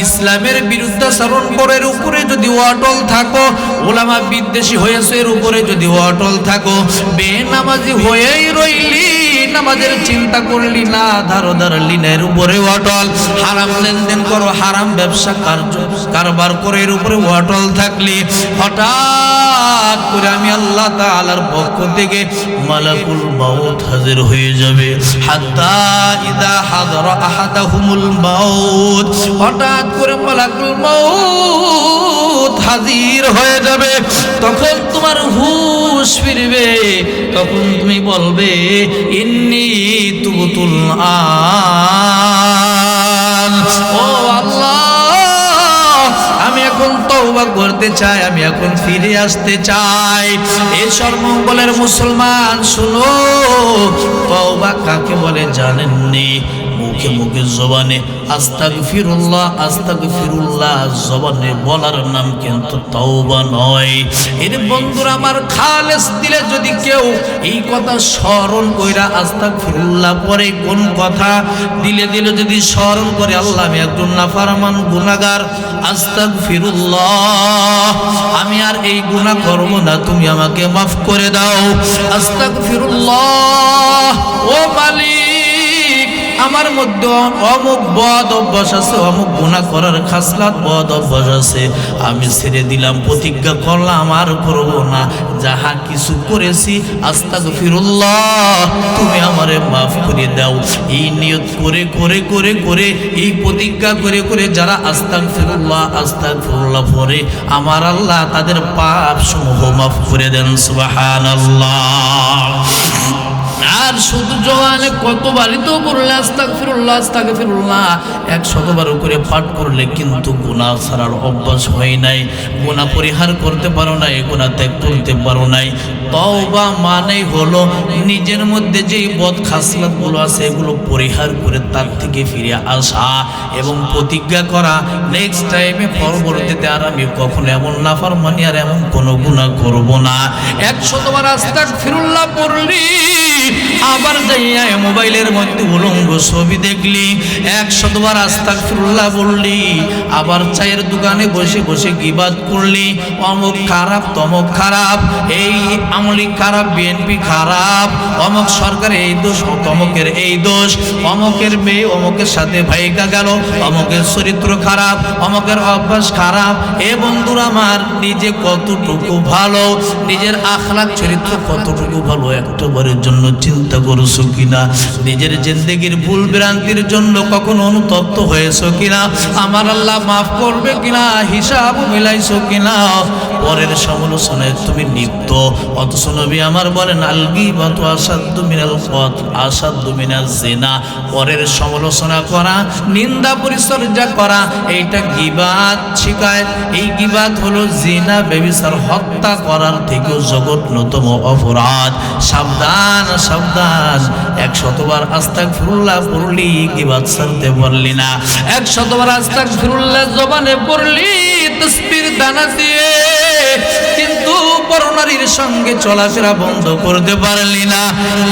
[SPEAKER 1] ইসলামের বিরুদ্ধাচরণ করার উপরে যদি অটল থাকো, উলামা বিদ্বেষী হয়েছে এর উপরে যদি অটল থাকো, বেনামাজি হয়েই রইলি, নামাজের চিন্তা করলি না, ধারদারলি না, এর উপরে অটল, হারাম লেনদেন করো, হারাম ব্যবসা কারবার করে এর উপরে অটল থাকলি, হঠাৎ করে আমি আল্লাহ তাআলার পক্ষ থেকে মালাকুল মাউত হাজির হয়ে যাবে। হাত্তা ইদা হাদারা আহাদাহুমুল মাউত, হঠাৎ করে মালাকুল মাউত হাজির হয়ে যাবে, তখন তোমার হুঁশ ফিরবে, তখন তুমি বলবে ইন্নী তুবতুল আন, ও আল্লাহ আমি এখন তওবা করতে চাই, আমি এখন ফিরে আসতে চাই। এই সর্বমঙ্গলের মুসলমান শুনো, তওবা কাকে বলে জানেননি? মুখে মুখে জবানে আস্তাগফিরুল্লাহ আস্তাগফিরুল্লাহ জবানে বলার নাম কিন্তু তওবা নয়। এর বন্ধুরা আমার, খালেস দিলে যদি কেউ এই কথা স্মরণ কইরা আস্তাগফিরুল্লাহ পরে কোন কথা দিলে যদি স্মরণ করে, আল্লাহ আমি একজন নাফরমান গুনাহগার, আস্তাগফিরুল্লাহ আমি আর এই গুনাহ করব না, তুমি আমাকে মাফ করে দাও, আস্তাগফিরুল্লাহ ও মালিক আমার মধ্যে অমুক বদ অভ্যাস আছে, অমুক গুনাহ করার খাসলাত বদ অভ্যাস আছে, আমি ছেড়ে দিলাম, প্রতিজ্ঞা করলাম আর করব না, যাহা কিছু করেছি আস্তাগফিরুল্লাহ তুমি আমারে মাফ করে দাও। এই নিয়ত করে করে করে করে এই প্রতিজ্ঞা করে করে যারা আস্তাগফিরুল্লাহ আস্তাগফিরুল্লাহ পড়ে, আমার আল্লাহ তাদের পাপ সমূহ মাফ করে দেন। সুবহানাল্লাহ। আর শুধু জওয়ানে কতবারই তো পড়লে আস্তাগফিরুল্লাহ আস্তাগফিরুল্লাহ 100 বার করে পাঠ করলে কিন্তু গুনাহ ছাড়ার অভ্যাস হয় নাই, গুনাহ পরিহার করতে পারো নাই, গুনাহ ত্যাগ করতে পারো নাই। তওবা মানেই হলো নিজের মধ্যে যেই বদ খাসলাতগুলো আছে এগুলো পরিহার করে তার থেকে ফিরে আসা এবং প্রতিজ্ঞা করা, নেক্সট টাইমে পরবর্তীতে আর আমি কখনো এমন নাফরমানি আর এমন কোনো গুনাহ করব না। 100 বার আস্তাগফিরুল্লাহ পড়লি, আবার যাইয়া মোবাইলের মধ্যে উলঙ্গ ছবি দেখলি, 100 বার আস্তাগফিরুল্লাহ বললি, আবার চায়ের দোকানে বসে বসে গীবাত করলি, অমুক খারাপ তমুক খারাপ, এই আমলি খারাপ বিএনপি খারাপ, অমুক সরকার এই দোষ তমুকের এই দোষ, অমুকের মেয়ে অমুকের সাথে ভাইকা গেল, অমুকের চরিত্র খারাপ, অমুকের অভ্যাস খারাপ। এ বন্ধুরা আমার, নিজে কতটুকু ভালো, নিজের আখলাক চরিত্র কতটুকু ভালো একটাবারের জন্য চিন্তা করছো কিনা? নিজের জিন্দেগির ভুল ভ্রান্তির জন্য কখনো অনুতপ্ত হয়েছো কিনা? আমার আল্লাহ মাফ করবে কিনা হিসাব মিলাইছো কিনা? পরের সমালোচনায় তুমি লিপ্ত, অথচ নবী আমার বলেন আল গীবাতু আসাদ্দু মিনাল কতল আসাদ্দু মিনাজ জিনা। পরের সমালোচনা করা, নিন্দা পরিচর্যা করা, এইটা গীবাত শিখায়। এই গীবাত হলো জিনা ব্যভিচার হত্যা করার থেকেও জঘন্যতম অপরাধ। সাবধান সাবধান, 100 বার আস্তাগফিরুল্লাহ পড়লি গীবাত ছাড়তে পারলি না, 100 বার আস্তাগফিরুল্লাহ জবানে পড়লি তাসবির দানা দিয়ে, কিন্তু পরনারীর সঙ্গে চলাফেরা বন্ধ করতে পারলি না।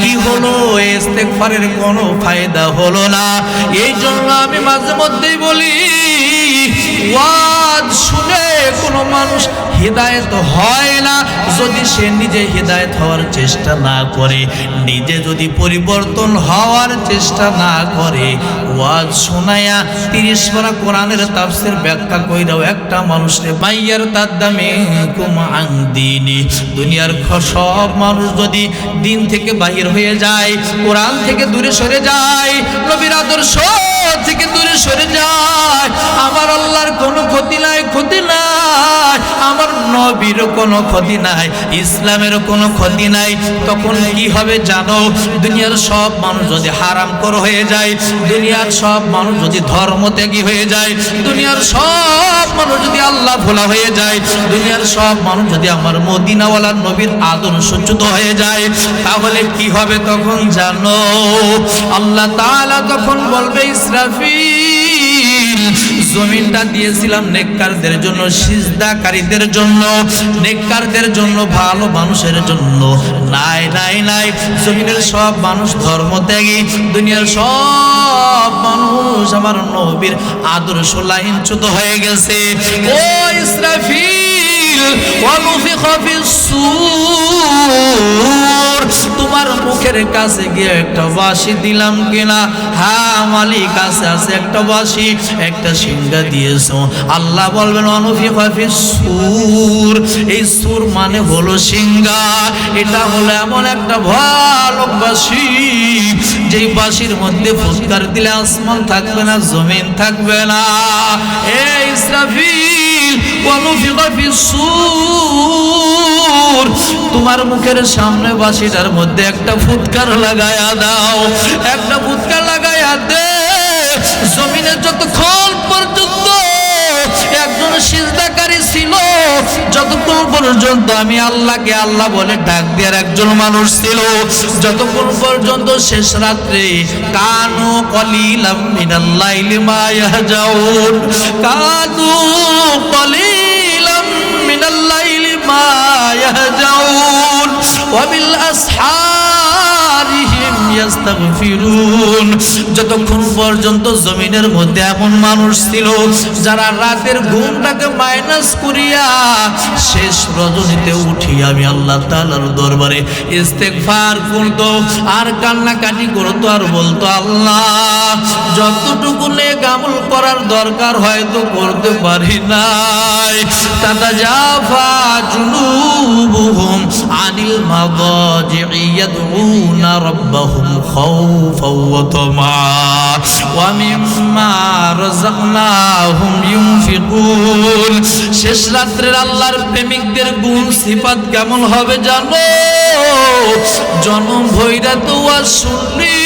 [SPEAKER 1] কি হলো? ইস্তেগফারের কোনো ফায়দা হলো না। এই জন্য আমি মাঝে মধ্যেই বলি, ওয়াজ শুনে কোনো মানুষ হিদায়াত হয় না যদি সে নিজে হিদায়াত হওয়ার চেষ্টা না করে, নিজে যদি পরিবর্তন হওয়ার চেষ্টা না করে। ওয়াজ শোনায়া 30 পারা কোরআনের তাফসীর ব্যাখ্যা কইরাও একটা মানুষরে মাইয়ার তাদ্দামে কুমান দিনি, দুনিয়ার সব মানুষ যদি দিন থেকে বাহির হয়ে যায়, কোরআন থেকে দূরে সরে যায়, নবীর আদর্শ থেকে দূরে সরে যায়, আমার আল্লাহর কোনো ক্ষতি নাই, ক্ষতি নাই, আমার নবীর কোনো ক্ষতি নাই, ইসলামের কোনো ক্ষতি নাই। তখন কি হবে জানো? দুনিয়ার সব মানুষ যদি হারামখোর হয়ে যায়, দুনিয়ার সব মানুষ যদি ধর্মত্যাগী হয়ে যায়, দুনিয়ার সব মানুষ যদি আল্লাহ ভোলা হয়ে যায়, দুনিয়ার সব মানুষ যদি আমার মদিনাওয়ালার নবীর আদর্শচ্যুত হয়ে যায়, তাহলে কি হবে তখন জানো? আল্লাহ তাআলা তখন বলবে, ইসরাফিল, জমিনটা দিয়েছিলাম নেককারদের জন্য, সিজদাকারীদের জন্য, নেককারদের জন্য, ভালো মানুষের জন্য। নাই নাই নাই, জমিনের সব মানুষ ধর্মত্যাগী, দুনিয়ার সব মানুষ আমার নবীর আদর্শ লাইনচ্যুত হয়ে গেছে। ও ইসরাফিল, ওয়ানুফিখা ফিস-সূর, তোমার মুখের কাছে গিয়ে একটা বাঁশি দিলাম কিনা? হ্যাঁ মালিক, কাছে আছে একটা বাঁশি, একটা সিংহা দিয়েছো। আল্লাহ বলবেন ওয়ানুফিখা ফিস-সূর, এই সূর মানে হলো সিংহা। এটা হলো এমন একটা ভয়ানক বাঁশি, যেই বাঁশির মধ্যে ফুৎকার দিলে আসমান থাকবে না, জমিন থাকবে না। এই ইসরাফিল, ওয়ানুফিখা ফিস-সূর, তোমার মুখের সামনে বাঁশিটার মধ্যে একটা ফুৎকার লাগায়া দাও, একটা ফুৎকার লাগায়া দে। জমিনে যতক্ষণ পর্যন্ত একজন সিজদাকারী ছিল, যতক্ষণ পর্যন্ত আমি আল্লাহকে আল্লাহ বলে ডাক দেওয়ার একজন মানুষ ছিল, যতক্ষণ পর্যন্ত শেষ রাত্রে কানু কলিলাম মিনাল লাইলি মা ইয়াহজাউন, কানু কলিলাম মিনাল লাইলি মা ইয়াহজাউন ওয়া বিল আসহারিহিম ইস্তাগফিরুন। যতক্ষণ পর্যন্ত জমিনের মধ্যে এমন মানুষ ছিল যারা রাতের ঘুমটাকে মাইনাস করিয়া শেষ রজনীতে উঠি আমি আল্লাহ তাআলার দরবারে ইস্তেগফার করতো আর কান্নাকাটি করতো আর বলতো, আল্লাহ যতটুকু নেক আমল করার দরকার হয়তো করতে পারি নাই। তাতাজাফা জুনুবুহুম আনিল মাদাজি'i ইয়াদউনা রাব্বাহুম খাওফাও ওয়া তামাআ ওয়া মিম্মা রাযাকনাহুম ইউনফিকুন। শেষ রাত্রের আল্লাহর প্রেমিকদের গুণ সিফাত কেমন হবে জানো? জনম ভৈরা তো শুনলি,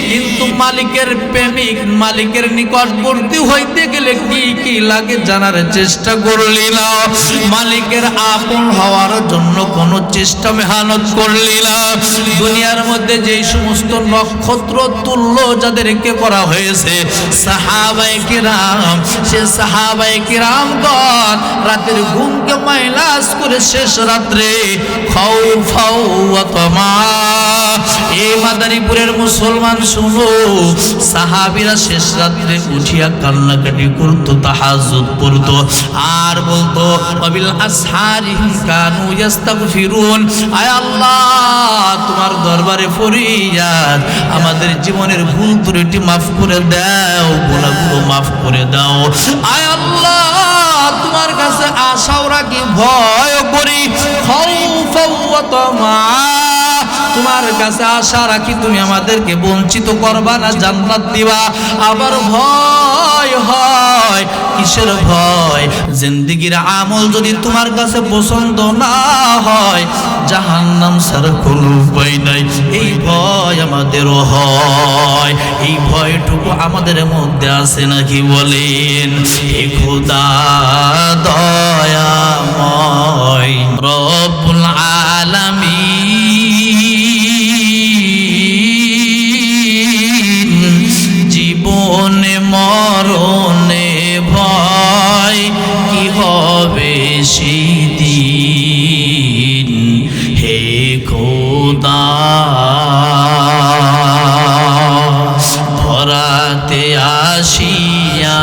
[SPEAKER 1] কিন্তু মালিকের প্রেমিক, মালিকের নিকটবর্তী হইতে গেলে কি কি লাগে জানার চেষ্টা করলি না। মালিকের আপন হওয়ার জন্য কোনো চেষ্টা মেহনত করলি না। দুনিয়ার মধ্যে যেই সমস্ত নক্ষত্র তুল্য যাদেরকে করা হয়েছে সাহাবায়ে কিরাম, সে সাহাবায়ে কিরামগণ রাতের ঘুমকে মাইনাস করে শেষ রাত্রে খাউফাও ওয়া তামা। এই মাদারীপুরের মুসলমান শুনো, সাহাবীরা শেষ রাত্রে উঠিয়া কান্নাকাটি করতো, তাহাজ্জুদ পড়তো আর বলতো ওয়াবিল আসহারিহিম কানু ইস্তাগফিরুন। আয় আল্লাহ, তোমার দরবারে ফরিয়াদ, আমাদের জীবনের ভুল ত্রুটি মাফ করে দাও, গুনাহগুলো মাফ করে দাও। আয় আল্লাহ, তোমার কাছে আশাও রাখি, ভয় করি, খাউফাও ওয়া তামা, তোমার কাছে আশা রাখি তুমি আমাদেরকে বঞ্চিত করবা না, জান্নাত দিবা। আবার ভয় হয়, কিসের ভয়? জিন্দেগির আমল যদি তোমার কাছে পছন্দ না হয়, জাহান্নাম ছাড়া কোনো উপায় নাই। এই ভয় আমাদেরও হয়, এই ভয়টুকু আমাদের মধ্যে আছে নাকি বলেন? হে খোদা দয়াময় রব্বুল আলামিন, জীবনে মরণে ভয় কি হবে সেদিন। হে খোদা ধরাতে আসিয়া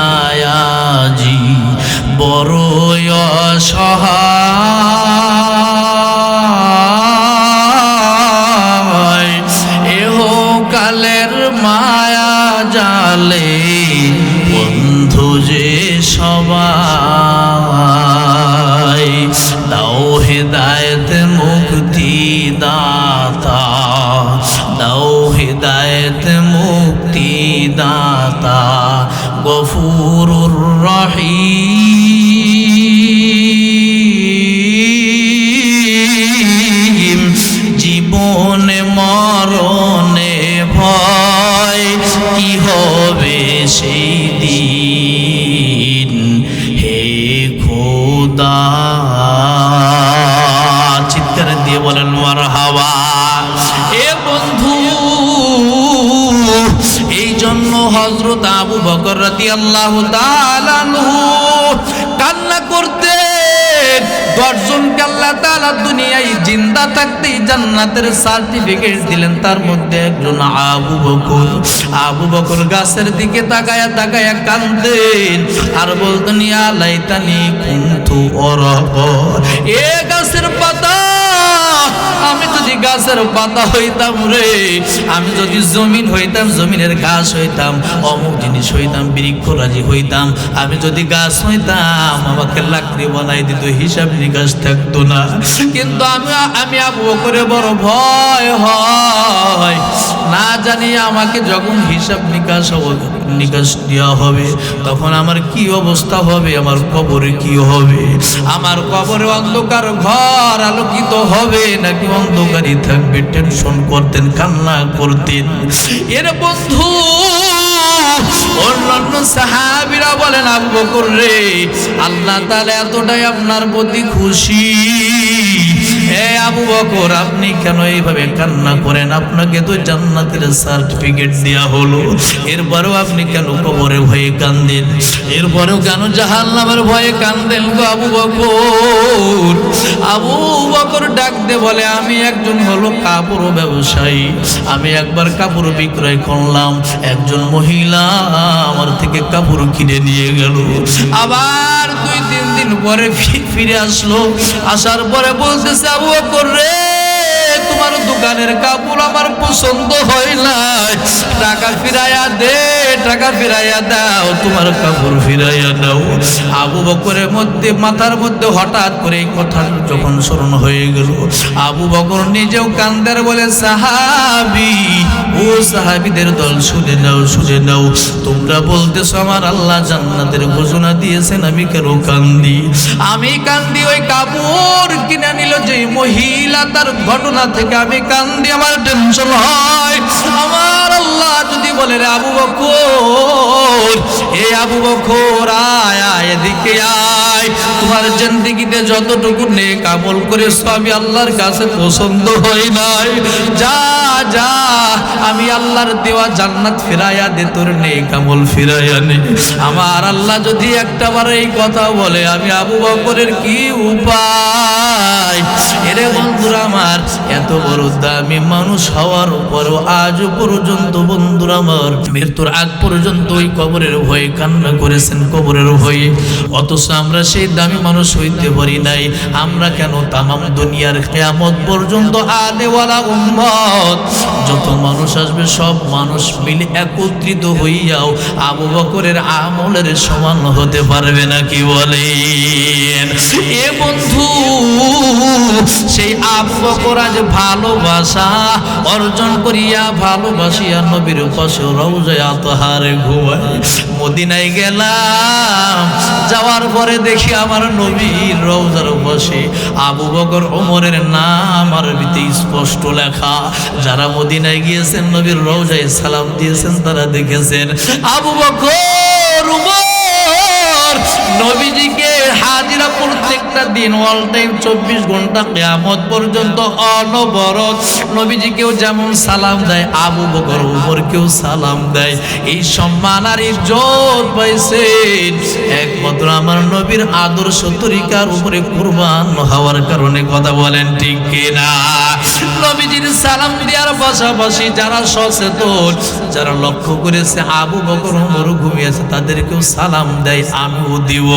[SPEAKER 1] আজি বড়ই অসহায় ইহকালের মায়া জালে বন্ধু যে সবাই দাও হেদায়েত মুক্তি দাতা দাও হেদায়েত মুক্তি দাতা গফুরুর রহিম জীবনে মরণে ভয় কি হবে সেই দিন হে খোদা চিৎকার দিয়ে বলেন মারহাবা। এ বন্ধু এই জন্য হযরত আবু বকর রাদিয়াল্লাহু তাআলা আনহু কান্না করতেন। 10 জনকে আল্লাহ তাআলা দুনিয়ায় জিন্দা থাকতেই জান্নাতের সার্টিফিকেট দিলেন, তার মধ্যে একজন আবু বকর। আবু বকর গাছের দিকে তাকায়া তাকায়া কাঁদতেন আর বলতেন ইয়া লাইতানি কুনতু ওরাক। এ গাছের পাতা, আমি যদি গাছের পাতা হইতাম রে, আমি যদি জমিন হইতাম, জমিনের ঘাস হইতাম, অমুক জিনিস হইতাম, বৃক্ষরাজি হইতাম, আমি যদি গাছ হইতাম আমাকে লাকড়ি বানাই দিত, হিসাব নিকাশ থাকতো না। কিন্তু আমি আবু বকরে বড় ভয় হয়, না জানি আমাকে যখন হিসাব নিকাশ দেওয়া হবে তখন আমার কি অবস্থা হবে, আমার কবরে কি হবে, আমার কবরে অন্ধকার ঘর আলোকিত হবে নাকি অন্ধকারই থাকবে। টেনশন করতেন, কান্না করতেন। এর বন্ধু অন্যান্য সাহাবীরা বলেন আবু বকর রে, আল্লাহ তাআলা এতটাই আপনার প্রতি খুশি, এ আবু বকর আপনি কেন এইভাবে কান্না করেন? আপনাকে তো জান্নাতের সার্টিফিকেট দেয়া হলো, এরপরেও আপনি কেন কবরে ভয়ে কান্দেন? এরপরেও কেন জাহান্নামের ভয়ে কান্দেন গো আবু বকর? আবু বকর ডাক দে বলে আমি একজন হলো কাপড় ব্যবসায়ী, আমি একবার কাপড় বিক্রয় করলাম, একজন মহিলা আমার থেকে কাপড় কিনে নিয়ে গেল, আবার 2-3 দিন পরে ফিরে আসলো, আসার পরে বলতেছে আবু বকর রে, তোমার দোকানের কাপড় আমার পছন্দ হয় না, টাকা ফিরাইয়া দে, টাকা ফিরাইয়া দাও, তোমার কাপড় ফিরাইয়া দাও। আবু বকরের মধ্যে মাথার মধ্যে হঠাৎ করে এই কথা যখন স্মরণ হয়ে গেল, আবু বকর নিজেও কান্দার বলে সাহাবী, ও সাহাবীদের দল শুনে নাও, শুনে নাও, তোমরা বলতেছো আমার আল্লাহ জান্নাতের ঘোষণা দিয়েছেন, আমি কেন কান্দি? আমি কান্দি ওই কাপড় কিনে নিল যে মহিলা, তার ঘটনা থেকে আমি কান্দি, আমার টেনশন হয়। আমার আল্লাহ যদি বলে রে আবু বকর, এ আবু বকর আয় আয় এদিকে আয়, তোমার জিন্দেগিতে যতটুকু নেক আমল করেছো আমি আল্লাহর কাছে পছন্দ হই নাই, যা যা আমি আল্লাহর দেওয়া জান্নাত ফিরাইয়া দে, তোর নেক আমল ফিরাইয়া নে। আমার আল্লাহ যদি একটাবার এই কথা বলে আমি আবু বকরের কি উপায়? এরে বন্ধুরা আমার, এত বড় দামি মানুষ হওয়ার পরও আজ পর্যন্ত বন্ধুরা আমার মৃত্যুর আগ পর্যন্ত ওই কবরের ভয়ে কান্না করেছেন, কবরের ভয়ে। অথচ আমরা সেই দামি মানুষ হইতে পারি নাই। আমরা কেন তামাম দুনিয়ার কিয়ামত পর্যন্ত আনেওয়ালা উম্মত যত মানুষ আসবে সব মানুষ মিলে একত্রিত হইয়াও আবু বকরের আমলের সমান হতে পারবে না, কি বলেন? এ বন্ধু সেই আবু বকর আজ ভালোবাসা অর্জন করিয়া ভালোবাসিয়া নবীর পাশে রওজায়ে আতহারে ঘুমায়। মদিনায় গেলাম, যাওয়ার পরে দেখি আমার নবীর রওজার পাশে আবু বকর ওমরের নাম আরবিতে স্পষ্ট লেখা। যারা মদিনায় গিয়েছেন নবীর রওজায় সালাম দিয়েছেন তারা দেখেছেন আবু বকর ওমর নবীজিকে হাজিরা প্রত্যেকটা দিন অল টাইম 24 ঘন্টা কিয়ামত পর্যন্ত অনবরত নবীজিকেও যেমন সালাম দেয় আবু বকর ওমরকেও সালাম দেয়। এই সম্মান আর ইজ্জত পাইছেন একমাত্র আমার নবীর আদর্শ তরিকার উপরে কুরবান হওয়ার কারণে। কথা বলেন ঠিক কিনা? নবীজির সালাম দেওয়ার পাশাপাশি যারা সচেতন, যারা লক্ষ্য করেছে আবু বকর ওমর ঘুমিয়েছে, তাদেরকেও সালাম দেয়, আমিও দিব।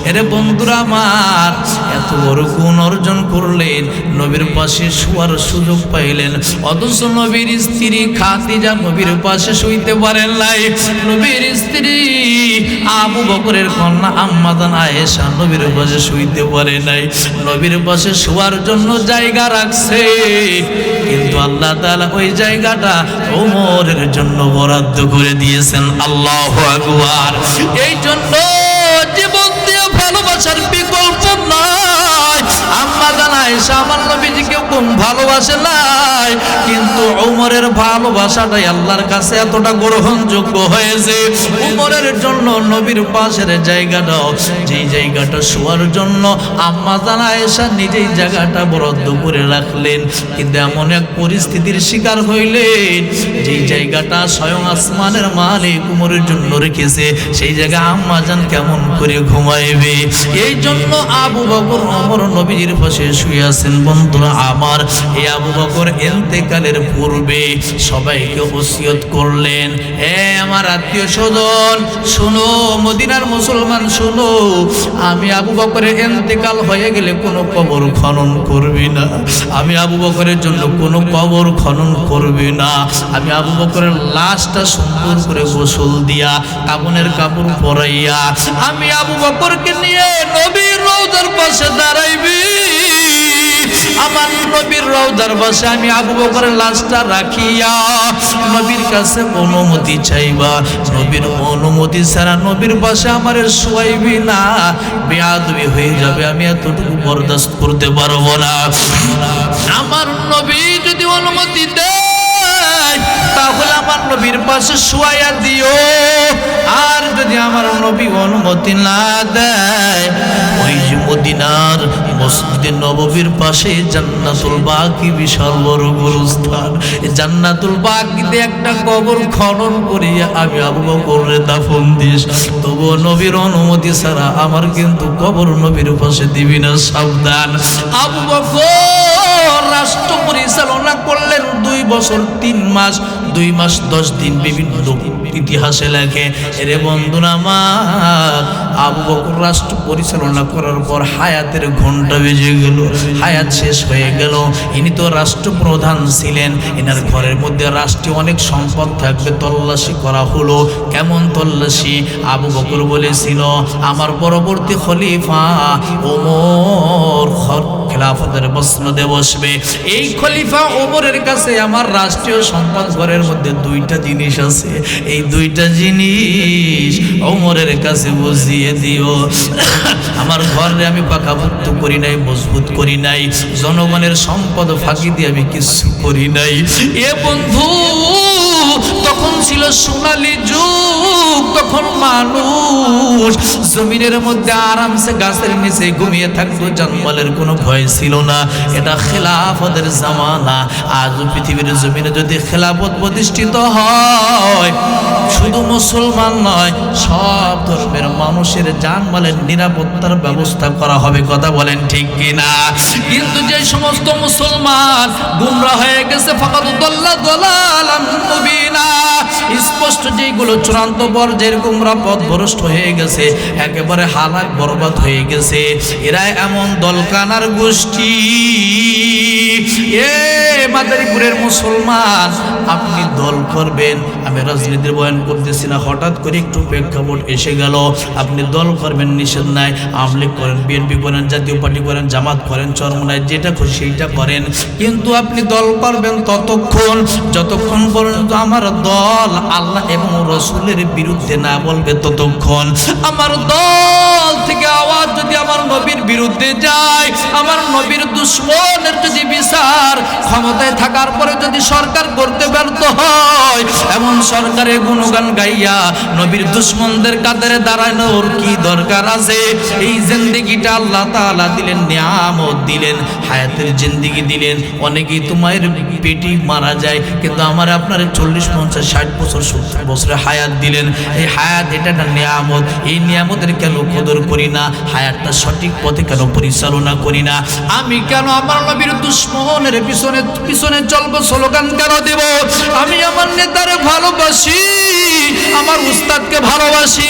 [SPEAKER 1] এরে বন্ধুরা আমার, এত বড় গুণ অর্জন করলেন, নবীর পাশে শোয়ার সুযোগ পাইলেন, অথচ নবীর স্ত্রী খাদিজা নবীর পাশে শুইতে পারেন নাই। নবীর স্ত্রী আবু বকরের কন্যা আম্মা জান আয়েশা নবীর পাশে শুইতে পারে নাই। নবীর পাশে শোয়ার জন্য জায়গা রাখছে, কিন্তু আল্লাহ তাআলা ওই জায়গাটা ওমরের জন্য বরাদ্দ করে দিয়েছেন। আল্লাহু আকবার। এই জন্য জীবন দিয়ে ভালোবাসার বিকল্প নাই। আম্মা জান আয়েশা আমার নবীজিকে কম ভালোবাসে নাই, কিন্তু ওমরের ভালোবাসাটাই আল্লাহর কাছে এতটা গ্রহণযোগ্য হয়েছে। ওমরের জন্য নবীর পাশের জায়গাটা, যেই জায়গাটা শোয়ার জন্য আম্মা জান আয়েশা নিজেই জায়গাটা বরাদ্দ করে রাখলেন, কিন্তু এমন এক পরিস্থিতির শিকার হইলেন, যেই জায়গাটা স্বয়ং আসমানের মালিক ওমরের জন্য রেখেছে, সেই জায়গায় আম্মা জান কেমন করে ঘুমাইবে? এই জন্য আবু বকর ওমর নবীর পাশে শুয়ে আছেন। বন্ধুরা আমার, এই আবু বকর ইন্তেকালের পূর্বে সবাইকে ওসিয়ত করলেন, হে আমার আত্মীয় স্বজন শোনো, মদিনার মুসলমান শোনো, আমি আবু বকরের ইন্তেকাল হয়ে গেলে কোনো কবর খনন করবি না। আমি আবু বকরের জন্য কোনো কবর খনন করবি না। আমি আবু বকরের লাশটা সুন্দর করে গোসল দিয়া, কাফনের কাপড় পরাইয়া, আমি আবু বকরকে নিয়ে নবীর রওজার পাশে দাঁড়াইবি। আমার নবীর রওজার পাশে আমি আবু বকরের লাশটা রাখিয়া নবীর কাছে অনুমতি চাইবা। নবীর অনুমতি ছাড়া নবীর পাশে আমার শোয়াইবি না, বেয়াদবি হয়ে যাবে, আমি এতটুকু বরদাস্ত করতে পারবো না। আমার নবী যদি অনুমতি দেয় তাহলে আমার নবীর পাশে শোয়াইয়া দিও, আর যদি আমার নবী অনুমতি না দেয়, ওই যে মদিনার মসজিদে নববীর পাশে জান্নাতুল বাকি বিশাল বড় গোরস্থান, জান্নাতুল বাকিতে একটা কবর খনন করিয়া আমি আবু বকরের দাফন দিস। তবুও নবীর অনুমতি ছাড়া আমার কিন্তু কবর নবীর পাশে দিবি না, সাবধান। আবু বকর রাষ্ট্র পরিচালনা করলেন 2 বছর 3 মাস 2 মাস 10 দিন, বিভিন্ন ইতিহাসে লেখে। এরে বন্ধুরা আমার, আবু বকর রাষ্ট্র পরিচালনা করার পর হায়াতের ঘন্টা বেজে গেল, হায়াত শেষ হয়ে গেল। ইনি তো রাষ্ট্রপ্রধান ছিলেন, এনার ঘরের মধ্যে রাষ্ট্রীয় অনেক সম্পদ থাকবে, তল্লাশি করা হলো। কেমন তল্লাশি? আবু বকর বলেছিল আমার পরবর্তী খলিফা ওমর খেলাফতের মসনদে বসবে। এই খলিফা ওমরের কাছে আমার রাষ্ট্রীয় সম্পদ ঘরের মধ্যে 2টা জিনিস আছে, এই 2টা জিনিস ওমরের কাছে বুঝিয়ে দিও। আমার ঘরে আমি পাকাপোক্ত করি নাই, মজবুত করি নাই, জনগণের সম্পদ ফাঁকি দিয়ে আমি কিছু করি নাই। এ বন্ধু, তখন ছিল সোনালী যুগ, তখন মানুষ জমিনের মধ্যে আরামসে গাছের নিচে ঘুমিয়ে থাকতো, জানমালের কোনো ভয় ছিল না। এটা খেলাফতের জামানা। আজ পৃথিবীর জমিনে যদি খেলাফত প্রতিষ্ঠিত হয়, শুধু মুসলমান নয়, সব ধর্মের মানুষের জানমালের নিরাপত্তার ব্যবস্থা করা হবে। কথা বলেন ঠিক কিনা? কিন্তু যে সমস্ত মুসলমান গুমরা হয়ে গেছে, ফাকাদ দাল্লা দালালান মুবিনা, স্পষ্ট যেগুলো চূড়ান্ত পর্যায়ের গুমরা পথভ্রষ্ট হয়ে গেছে, একেবারে হালাক বরবাদ হয়ে গেছে, এরা এমন দলকানার গোষ্ঠী। এ মাদারীপুরের মুসলমান, আপনি দল করবেন, আমি রাজনীতির বয়ান করতেছি না, হঠাৎ করে একটু প্রেক্ষাপট এসে গেল, আপনি দল করবেন, নিষেধ নাই। আওয়ামী লীগ করেন, বিএনপি করেন, জাতীয় পার্টি করেন, জামাত করেন, চরমনায় যেটা খুশি সেইটা করেন, কিন্তু আপনি দল করবেন ততক্ষণ যতক্ষণ পর্যন্ত আমার দল আল্লাহ এবং রসুলের বিরুদ্ধে না বলবে, ততক্ষণ। আমার দল থেকে আওয়াজ যদি আমার নবীর বিরুদ্ধে যায়, আমার নবীর দুশ্মনের যদি বিচার ক্ষমতায় থাকার পরে যদি সরকার করতে ব্যর্থ হয়, এমন সরকারের গুণগান গাইয়া নবীর দুশ্মনদের কাতারে দাঁড়ানোর কি দরকার আছে? এই জিন্দেগিটা আল্লাহ তাআলা দিলেন, নিয়ামত দিলেন, হায়াতের জিন্দেগি দিলেন। অনেকেই তোমার পেটি মারা যায়, কিন্তু আমার আপনার 40, 50, 60 বছর 70 বছরের হায়াত দিলেন। এই হায়াত এটা একটা নিয়ামত, এই নিয়ামতের কেন কদর করি না? হায়াতটা সঠিক পথে কেন পরিচালনা করি না? আমি কেন আমার নবীর দুশ্মনের পিছনে পিছনে চলবো, স্লোগান কেন দেব? আমি আমার নেতারে ভালোবাসি, আমার উস্তাদকে ভালোবাসি,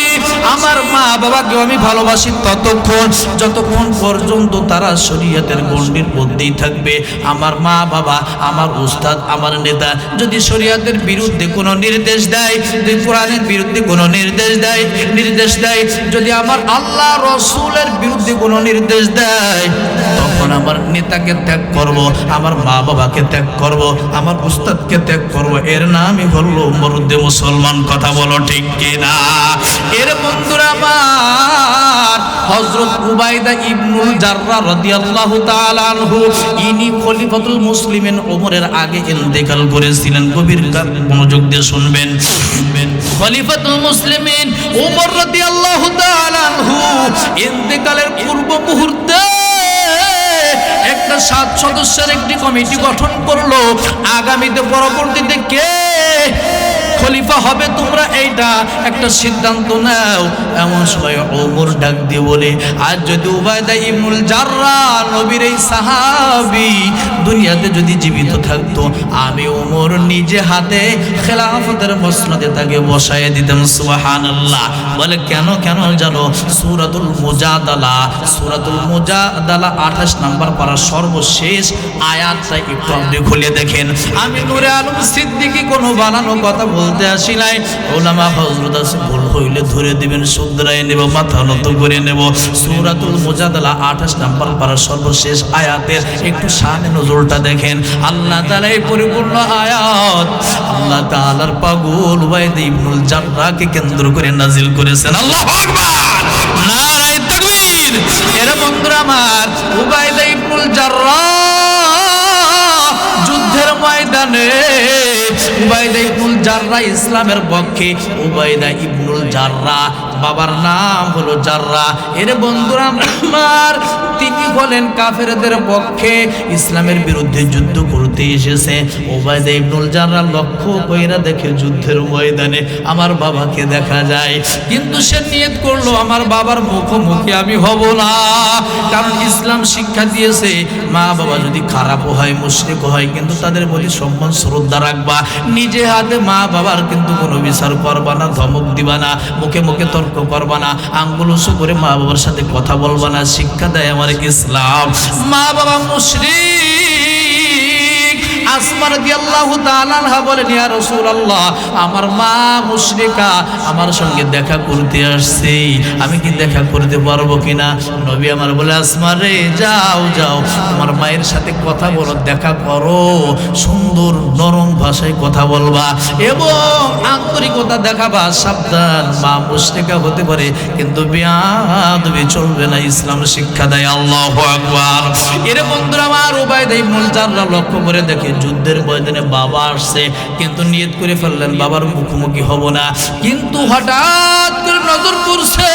[SPEAKER 1] আমার মা বাবাকেও আমি ভালোবাসি ততক্ষণ যতক্ষণ পর্যন্ত তারা শরীয়তের গণ্ডির মধ্যেই থাকবে। আমার মা বাবা, আমার উস্তাদ, আমার নেতা যদি শরীয়তের বিরুদ্ধে কোনো নির্দেশ দেয়, যদি কোরআনের বিরুদ্ধে কোনো নির্দেশ দেয়, যদি আমার আল্লাহ রসুলের বিরুদ্ধে কোনো নির্দেশ দেয়, তখন আমার নেতাকে ত্যাগ করব, আমার মা বাবাকে ত্যাগ করব, আমার উস্তাদকে ত্যাগ করব। এর নামই হলো মরুদে মুসলমান। কথা বলো ঠিক কিনা? এর বন্ধুরা আমার, হযরত উবাইদা ইবনুল জাররাহ রাদিয়াল্লাহু তাআলা আনহু, ইনি খলিফাতুল মুসলিমিন ওমরের আগে ইন্তেকাল করেছিলেন। গভীর মনোযোগ দিয়ে শুনবেন। খলিফাতুল মুসলিমিন ওমর রাদিয়াল্লাহু তাআলা আনহু ইন্তেকালের পূর্ব মুহূর্তে একটা 7 সদস্যের একটি কমিটি গঠন করলো। আগামীতে পরবর্তীতে কে খলিফা হবে তোমরা এইটা একটা সিদ্ধান্ত নাও। এমন সময় ওমর ডাক দিয়ে বলে, আজ যদি উবাইদা ইবনুল জাররাহ নবীর এই সাহাবী দুনিয়াতে যদি জীবিত থাকতো, আমি ওমর নিজে হাতে খেলাফতের মসনদে তাকে বসায় দিতাম। সুবহানাল্লাহ। বলে কেন জানো? সূরাতুল মুজাদালা 28 নম্বর পারা সর্বশেষ আয়াতটা একটু আপনি খুলে দেখেন। আমি নূরে আলম সিদ্দিকী কোনো বানানো কথা বলতে আসি নাই। ওলামা হযরত আছে, ভুল হইলে ধরে দিবেন, শুধরাই নেব, মাথা নত করে নেব। সূরাতুল মুজাদালা 28 নম্বর পারা সর্বশেষ আয়াতের একটু শানে নজরটা দেখেন। আল্লাহ তাআলা এই পরিপূর্ণ আয়াত আল্লাহ তাআলার পাগল উবাইদা ইবনুল জাররাহকে কেন্দ্র করে নাজিল করেছেন। আল্লাহু আকবার, নারে তাকবীর। এর বন্ধুরা আমার, উবাইদা ইবনুল জাররাহ যুদ্ধের ময়দানে উবাইদা ইবনুল জাররাহ ইসলামের পক্ষে। উবাইদা ইবনুল জাররাহ বাবার নাম হলো জাররাহ। এর বন্ধুরা আমার, তিনি বলেন কাফেরদের পক্ষে, ইসলামের বিরুদ্ধে যুদ্ধ করতে এসেছে। উবাইদা ইবনুল জাররাহ লক্ষ্য কইরা দেখে যুদ্ধের ময়দানে আমার বাবাকে দেখা যায়, কিন্তু সে নিয়ত করলো আমার বাবার মুখোমুখি আমি হব না। কারণ ইসলাম শিক্ষা দিয়েছে মা বাবা যদি খারাপ হয়, মুশরিক হয়, কিন্তু তাদের প্রতি সম্মান শ্রদ্ধা রাখবা। নিজে হাতে মা বাবার কিন্তু কোনো বিচার করবা না, ধমক দিবা না, মুখে মুখে তর্ক করবা না, আঙ্গুল উঁচু করে মা বাবার সাথে কথা বলবা না। শিক্ষা দেয় আমার ইসলাম। মা বাবা মুশরিক, আসমা রাদিয়াল্লাহু তাআলা আনহা বলেন, ইয়া রাসূলুল্লাহ, আমার মা মুশরিকা, আমার সঙ্গে দেখা করতে আসছে, আমি কি দেখা করতে পারবো কিনা? নবী আমার বলে, আসমা রে, যাও তোমার মায়ের সাথে কথা বলো, দেখা করো, সুন্দর নরম ভাষায় কথা বলবা এবং আন্তরিকতা দেখাবা। সাবধান, মা মুশরিকা হতে পারে, কিন্তু বেয়াদবি চলবে না, ইসলাম শিক্ষা দেয়। আল্লাহু আকবার। এর বন্ধুরা আমার, উবাইদা ইবনুল জাররাহ লক্ষ্য করে দেখে যুদ্ধের ময়দানে বাবা আসছে, কিন্তু নিয়ত করে ফেললেন বাবার মুখোমুখি হব না। কিন্তু হঠাৎ করে নজর পড়ছে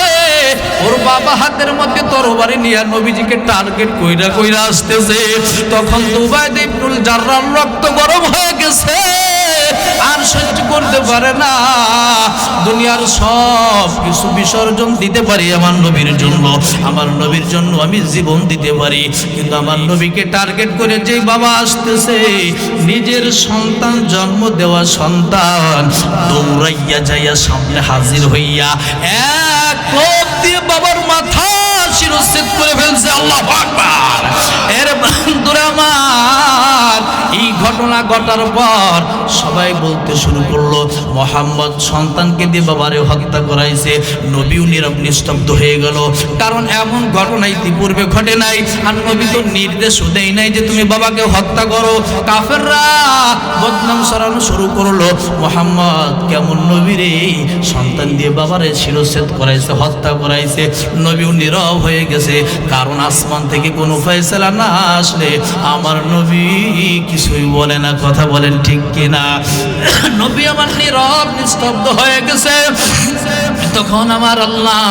[SPEAKER 1] ওর বাবা হাতের মধ্যে তরবারি নিয়ে নবীজিকে টার্গেট কইরা আসতেছে। তখন তো উবাইদা ইবনুল জাররাহ রক্ত গরম হয়ে গেছে, আর সহ্য করতে পারে না। দুনিয়ার সব কিছু বিসর্জন দিতে পারি আমার নবীর জন্য, আমার নবীর জন্য আমি জীবন দিতে পারি, কিন্তু আমার নবীকে টার্গেট করে যে বাবা আসতেছে, নিজের সন্তান, জন্ম দেওয়া সন্তান দৌড়াইয়া যাইয়া সামনে হাজির হইয়া এক কোপ দিয়ে বাবার মাথা শিরচ্ছেদ করে ফেলছে। আল্লাহু আকবার। এর বন্ধুরা আমার, এই ঘটনা ঘটার পর সবাই বলতে শুরু করলো, মুহাম্মদ সন্তানকে দিয়ে বাবারে হত্যা করাইছে। নবীও নীরব নিস্তব্ধ হয়ে গেল, কারণ এমন ঘটনা ইতিপূর্বে ঘটে নাই, আর নবী তো নির্দেশও দেয় নাই যে তুমি বাবাকে হত্যা করো। কাফেররা বদনাম ছড়ানো শুরু করলো, মুহাম্মদ কেমন নবী রে, সন্তান দিয়ে বাবারে শিরচ্ছেদ করাইছে, হত্যা করাইছে। নবীও নীরব হয়ে গেছে, কারণ আসমান থেকে কোনো ফয়সালা না আসলে আমার নবী কিছুই বলে বলে না, কথা বলেন ঠিক কিনা? নবী আমার নীরব নিস্তব্ধ হয়ে গেছে। তখন আমার আল্লাহ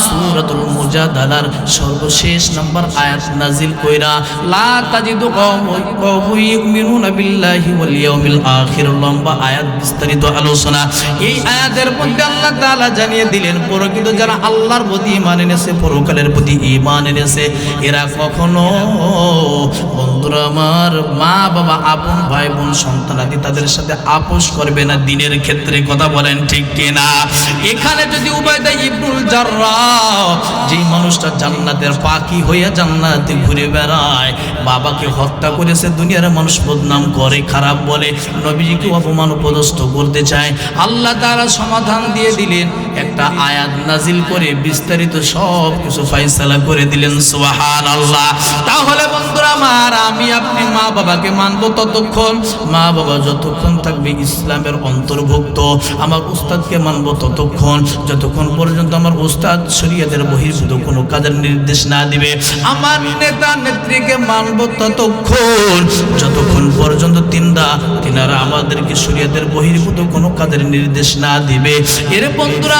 [SPEAKER 1] সূরাতুল মুজাদালার সর্বশেষ নম্বর আয়াত নাজিল কইরা লা তাজিদু কওমুন ইউমিনুনা বিল্লাহি ওয়াল ইয়াউমিল আখির, লম্বা আয়াত, বিস্তারিত আলোচনা। এই আয়াতের মধ্যে আল্লাহ তাআলা জানিয়ে দিলেন প্রকৃত যারা আল্লাহর প্রতি ঈমান এনেছে, পরকালের প্রতি ঈমান এনেছে, এরা কখনো বন্ধুরা আমার মা বাবা, আপন ভাই বোন, সন্তানাদি তাদের সাথে আপোষ করবে না দিনের ক্ষেত্রে, কথা বলেন ঠিক কিনা? এখানে যদি উবাইদা ইবনুল জাররাহ, যেই মানুষটা জান্নাতের পাখি হইয়া জান্নাতে ঘুরে বেড়ায়, বাবাকে হত্যা করেছে, দুনিয়ার মানুষ বদনাম করে, খারাপ বলে, নবীজিকে অপমান অপদস্থ করতে চায়, আল্লাহ তাআলা সমাধান দিয়ে দিলেন, একটা আয়াত নাজিল করে বিস্তারিত সব কিছু ফয়সালা করে দিলেন। সুবহানাল্লাহ। তাহলে বন্ধুরা আমার, আমি আপনি মা বাবাকে মানবো ততক্ষণ, মা বাবা যতক্ষণ থাকবে ইসলামের অন্তর্ভুক্ত। আমার উস্তাদকে মানবো ততক্ষণ যতক্ষণ পর্যন্ত আমার উস্তাদ শরীয়তের বহির্ভূত কোনো কাজের নির্দেশ না দিবে। আমার নেতা নেত্রীকে মানবো ততক্ষণ যতক্ষণ পর্যন্ত তিনারা আমাদেরকে শরীয়তের বহির্ভূত কোনো কাজের নির্দেশ না দিবে। এর বন্ধুরা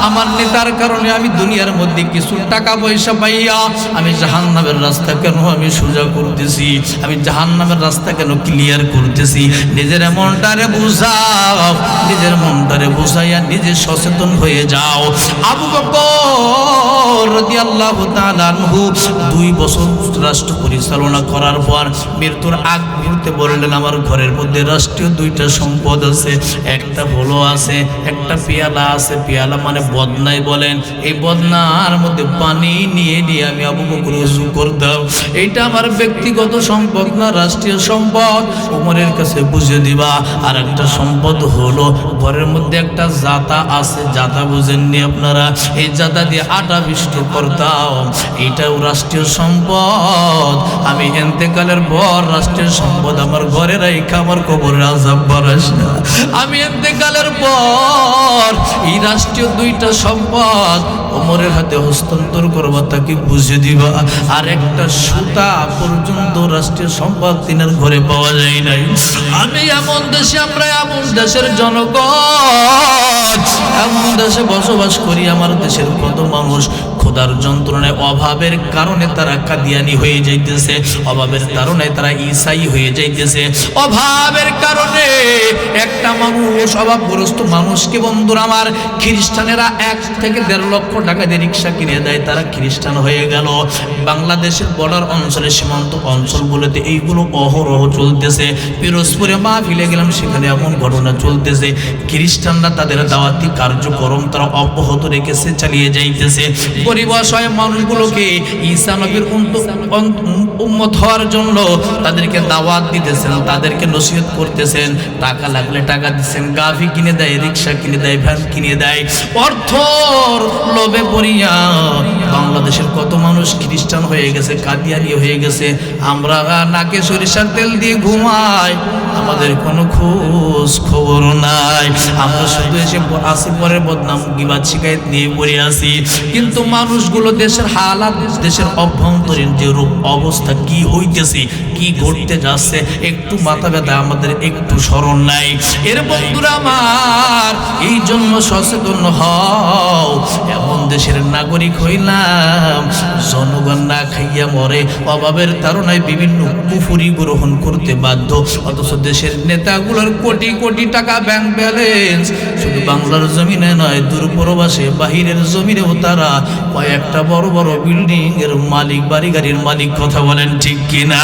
[SPEAKER 1] আমার নেতার কারণে আমি দুনিয়ার মধ্যে কিছু টাকা পয়সা পাইয়া আমি জাহান্নামের রাস্তা কেন আমি সোজা করতেছি, আমি জাহান্নামের রাস্তা কেন ক্লিয়ার করতেছি? নিজের মনটারে বুঝাও, নিজের মনটারে বুঝাইয়া নিজে সচেতন হয়ে যাও। আবু বকর রাদিয়াল্লাহু তাআলা আনহু 2 বছর রাষ্ট্র পরিচালনা করার পর মৃত্যুর আগ মুহূর্তে বললেন, আমার ঘরের মধ্যে রাষ্ট্রীয় 2টা সম্পদ আছে, একটা ভোলো আছে, একটা পেয়ালা আছে। পেয়ালা মানে বদনাই বলেন, এই বদনার মধ্যে পানি নিয়ে আমি আবু বকর ওযু করতাম। এইটা আমার ব্যক্তিগত সম্পদ না, রাষ্ট্রীয় সম্পদ, ওমরের কাছে বুঝে দিবা। আর একটা সম্পদ হলো ঘরের মধ্যে একটা জাতা আছে, জাতা বুঝেননি আপনারা? এই জাতা দিয়ে আটা বৃষ্টি করতাম, এইটাও রাষ্ট্রীয় সম্পদ। আমি ইন্তেকালের পর রাষ্ট্রীয় সম্পদ আমার ঘরে রাইখা আমার কবরে আযাব বাড়াস না। আমি ইন্তেকালের পর এই রাষ্ট্রীয় 2টা সম্পদ ওমরের হাতে হস্তান্তর করবা, তাকে বুঝে দিবা। আর একটা সুতা পর্যন্ত রাষ্ট্রীয় সম্পদ তিনার ঘরে পাওয়া যায় নাই। আমি এমন দেশে, আমরা এমন দেশের জনগণ, এমন দেশে বসবাস করি, আমার দেশের কত মানুষ খোদার যন্ত্রণায়, অভাবের কারণে তারা কাদিয়ানি হয়ে যাইতেছে, অভাবের কারণে তারা ঈসাই হয়ে যাইতেছে, অভাবের কারণে একটা মানুষ, অভাবগ্রস্ত মানুষকে বন্ধুরা আমার খ্রিস্টানেরা 1 থেকে 1.5 লক্ষ টাকা দিয়ে রিক্সা কিনে দেয়, তারা খ্রিস্টান হয়ে গেল। বাংলাদেশের বর্ডার অঞ্চলে, সীমান্ত অঞ্চলগুলোতে এইগুলো অহরহ চলতেছে। পিরোজপুরে মাহফিলে গেলাম, সেখানে এমন ঘটনা চলতেছে, খ্রিস্টানরা তাদের দাওয়াতি কার্যক্রম তারা অব্যাহত রেখেছে, চালিয়ে যাইতেছে। গরিব অসহায় মানুষগুলোকে ঈসা নবীর উম্মত হওয়ার জন্য তাদেরকে দাওয়াত দিতেছেন, তাদেরকে নসিহত করতেছেন, টাকা লাগলে টাকা দিচ্ছেন, গাভী কিনে দেয়, রিক্সা কিনে দেয়, ভ্যান কিনে দেয়। অর্থর লোভে পড়িয়া বাংলাদেশের কত মানুষ খ্রিস্টান হয়ে গেছে, কাদিয়ানি হয়ে গেছে। আমরা নাকে সরিষার তেল দিয়ে ঘুমাই, আমাদের কোনো খোঁজ খবর নাই। আমরা শুধু এসে আসি, পরে বদনাম গিবাদ শিকায়ত নিয়ে পড়ে আসি। কিন্তু মানুষগুলো, দেশের হালাত, দেশের অভ্যন্তরীণ যে রূপ অবস্থা কি হইতেছে, কি ঘটতে যাচ্ছে, একটু মাথা ব্যথা আমাদের একটু স্মরণ নাই। এর বন্ধুরা আমার, এই জন্য সচেতন হও। এমন দেশের নাগরিক হইলাম, জনগণ না খাইয়া মরে, অভাবের তাড়নায় বিভিন্ন কুফরি গ্রহণ করতে বাধ্য, অথচ দেশের নেতাগুলোর কোটি কোটি টাকা ব্যাংক ব্যালেন্স। শুধু বাংলার জমিনে নয়, দূর প্রবাসে বাহিরের জমিনেও তারা কয়েকটা বড় বড় বিল্ডিং এর মালিক, বাড়ি গাড়ির মালিক, কথা বলেন ঠিক কিনা?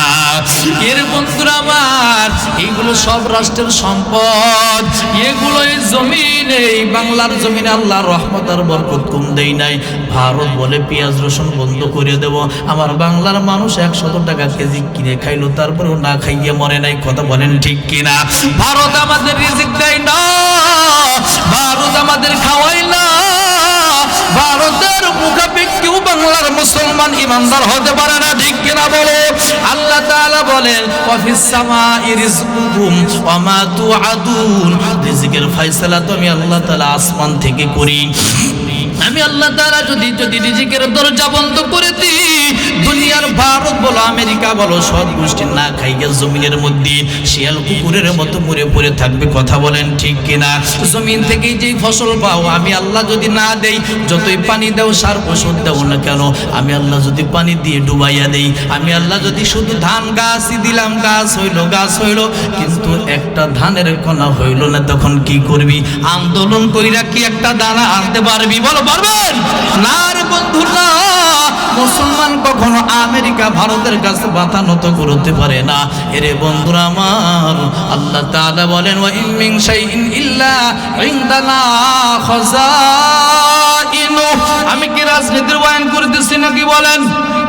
[SPEAKER 1] এর বন্ধুরা আমার, এইগুলো সব রাষ্ট্রের সম্পদ। এগুলো এই জমিনে, এই বাংলার জমিনে আল্লাহর রহমত আর বরকত কম দেই নাই। ভারত বলে পেঁয়াজ রসুন বন্ধ করে দেব, আমার বাংলার মানুষ 100 টাকা কেজি কিনে খাইলো, তারপরেও না খাইয়ে মরে নাই, কথা বলেন ঠিক কিনা? ভারত আমাদের রিজিক দেয় না, ভারত আমাদের খাওয়াই না। ভারতের মুখাপেক্ষিও বাংলার মুসলমান ইমানদার হতে পারে না, ঠিক কিনা বলে? আল্লাহ তাআলা বলেন, ওয়াফিস সামাই রিজকুকুম ওয়া মা তুআদুন, রিজিকের ফয়সালা তো আমি আল্লাহ তাআলা আসমান থেকে করি। আমি আল্লাহ তাআলা যদি রিজিকের দরজা বন্ধ করে দিই, দুনিয়ার ভারত বলো আমেরিকা বলো সব গোষ্ঠী না খাইয়া জমিনের মধ্যে শিয়াল কুকুরের মতো মরে পড়ে থাকবে। কথা বলেন ঠিক কিনা? জমিন থেকে যে ফসল পাও আমি আল্লাহ যদি না দেই, যতই পানি দাও সার ওষুধ দাও না কেন, আমি আল্লাহ যদি পানি দিয়ে ডুবাইয়া দেই, আমি আল্লাহ যদি শুধু ধান গাছই দিলাম, গাছ হইল, কিন্তু একটা ধানের কণা হইল না, তখন কি করবি? আন্দোলন কইরা কি একটা দানা আনতে পারবি? বলো পারবেন না রে বন্ধুরা। মুসলমান কখনো আমেরিকা ভারতের কাছে মাথা নত করতে পারে না। এরে বন্ধুরা আমার, আল্লাহ তাআলা বলেন ওয়া ইন মিন শাইইন ইল্লা ইনদানা খাযাইনু। আমি কি রাজনীতির বয়ান করতেছি নাকি বলেন?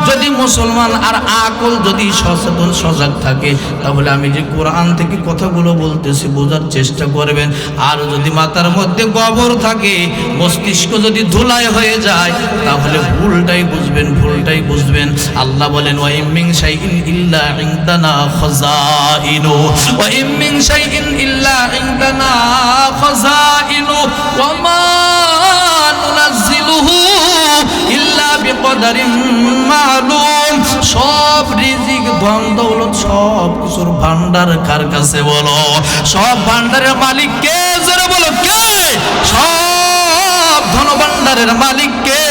[SPEAKER 1] যদি মুসলমান আর আকল যদি সচেতন সজাগ থাকে, তাহলে আমি যে কোরআন থেকে কথাগুলো বলতেছি বোঝার চেষ্টা করবেন। আর যদি মাথার মধ্যে গোবর থাকে, মস্তিষ্ক যদি ধুলাই হয়ে যায়, তাহলে ভুলটাই বুঝবেন। আল্লাহ বলেন ওয়া ইন মিন শাইইন ইল্লা ইনদানা খাযাইনু, ওয়া ইন মিন শাইইন ইল্লা ইনদানা খাযাইনু ওয়া মা নুনাজ্জিলুহু ইল্লা বিকদারিন মালুম। সব রিজিক ধন দৌলত সব কিছুর ভান্ডার কার কাছে বলো? সব ভান্ডারের মালিক কে? জোরে বলো কে? সব ধন ভান্ডারের মালিক কে?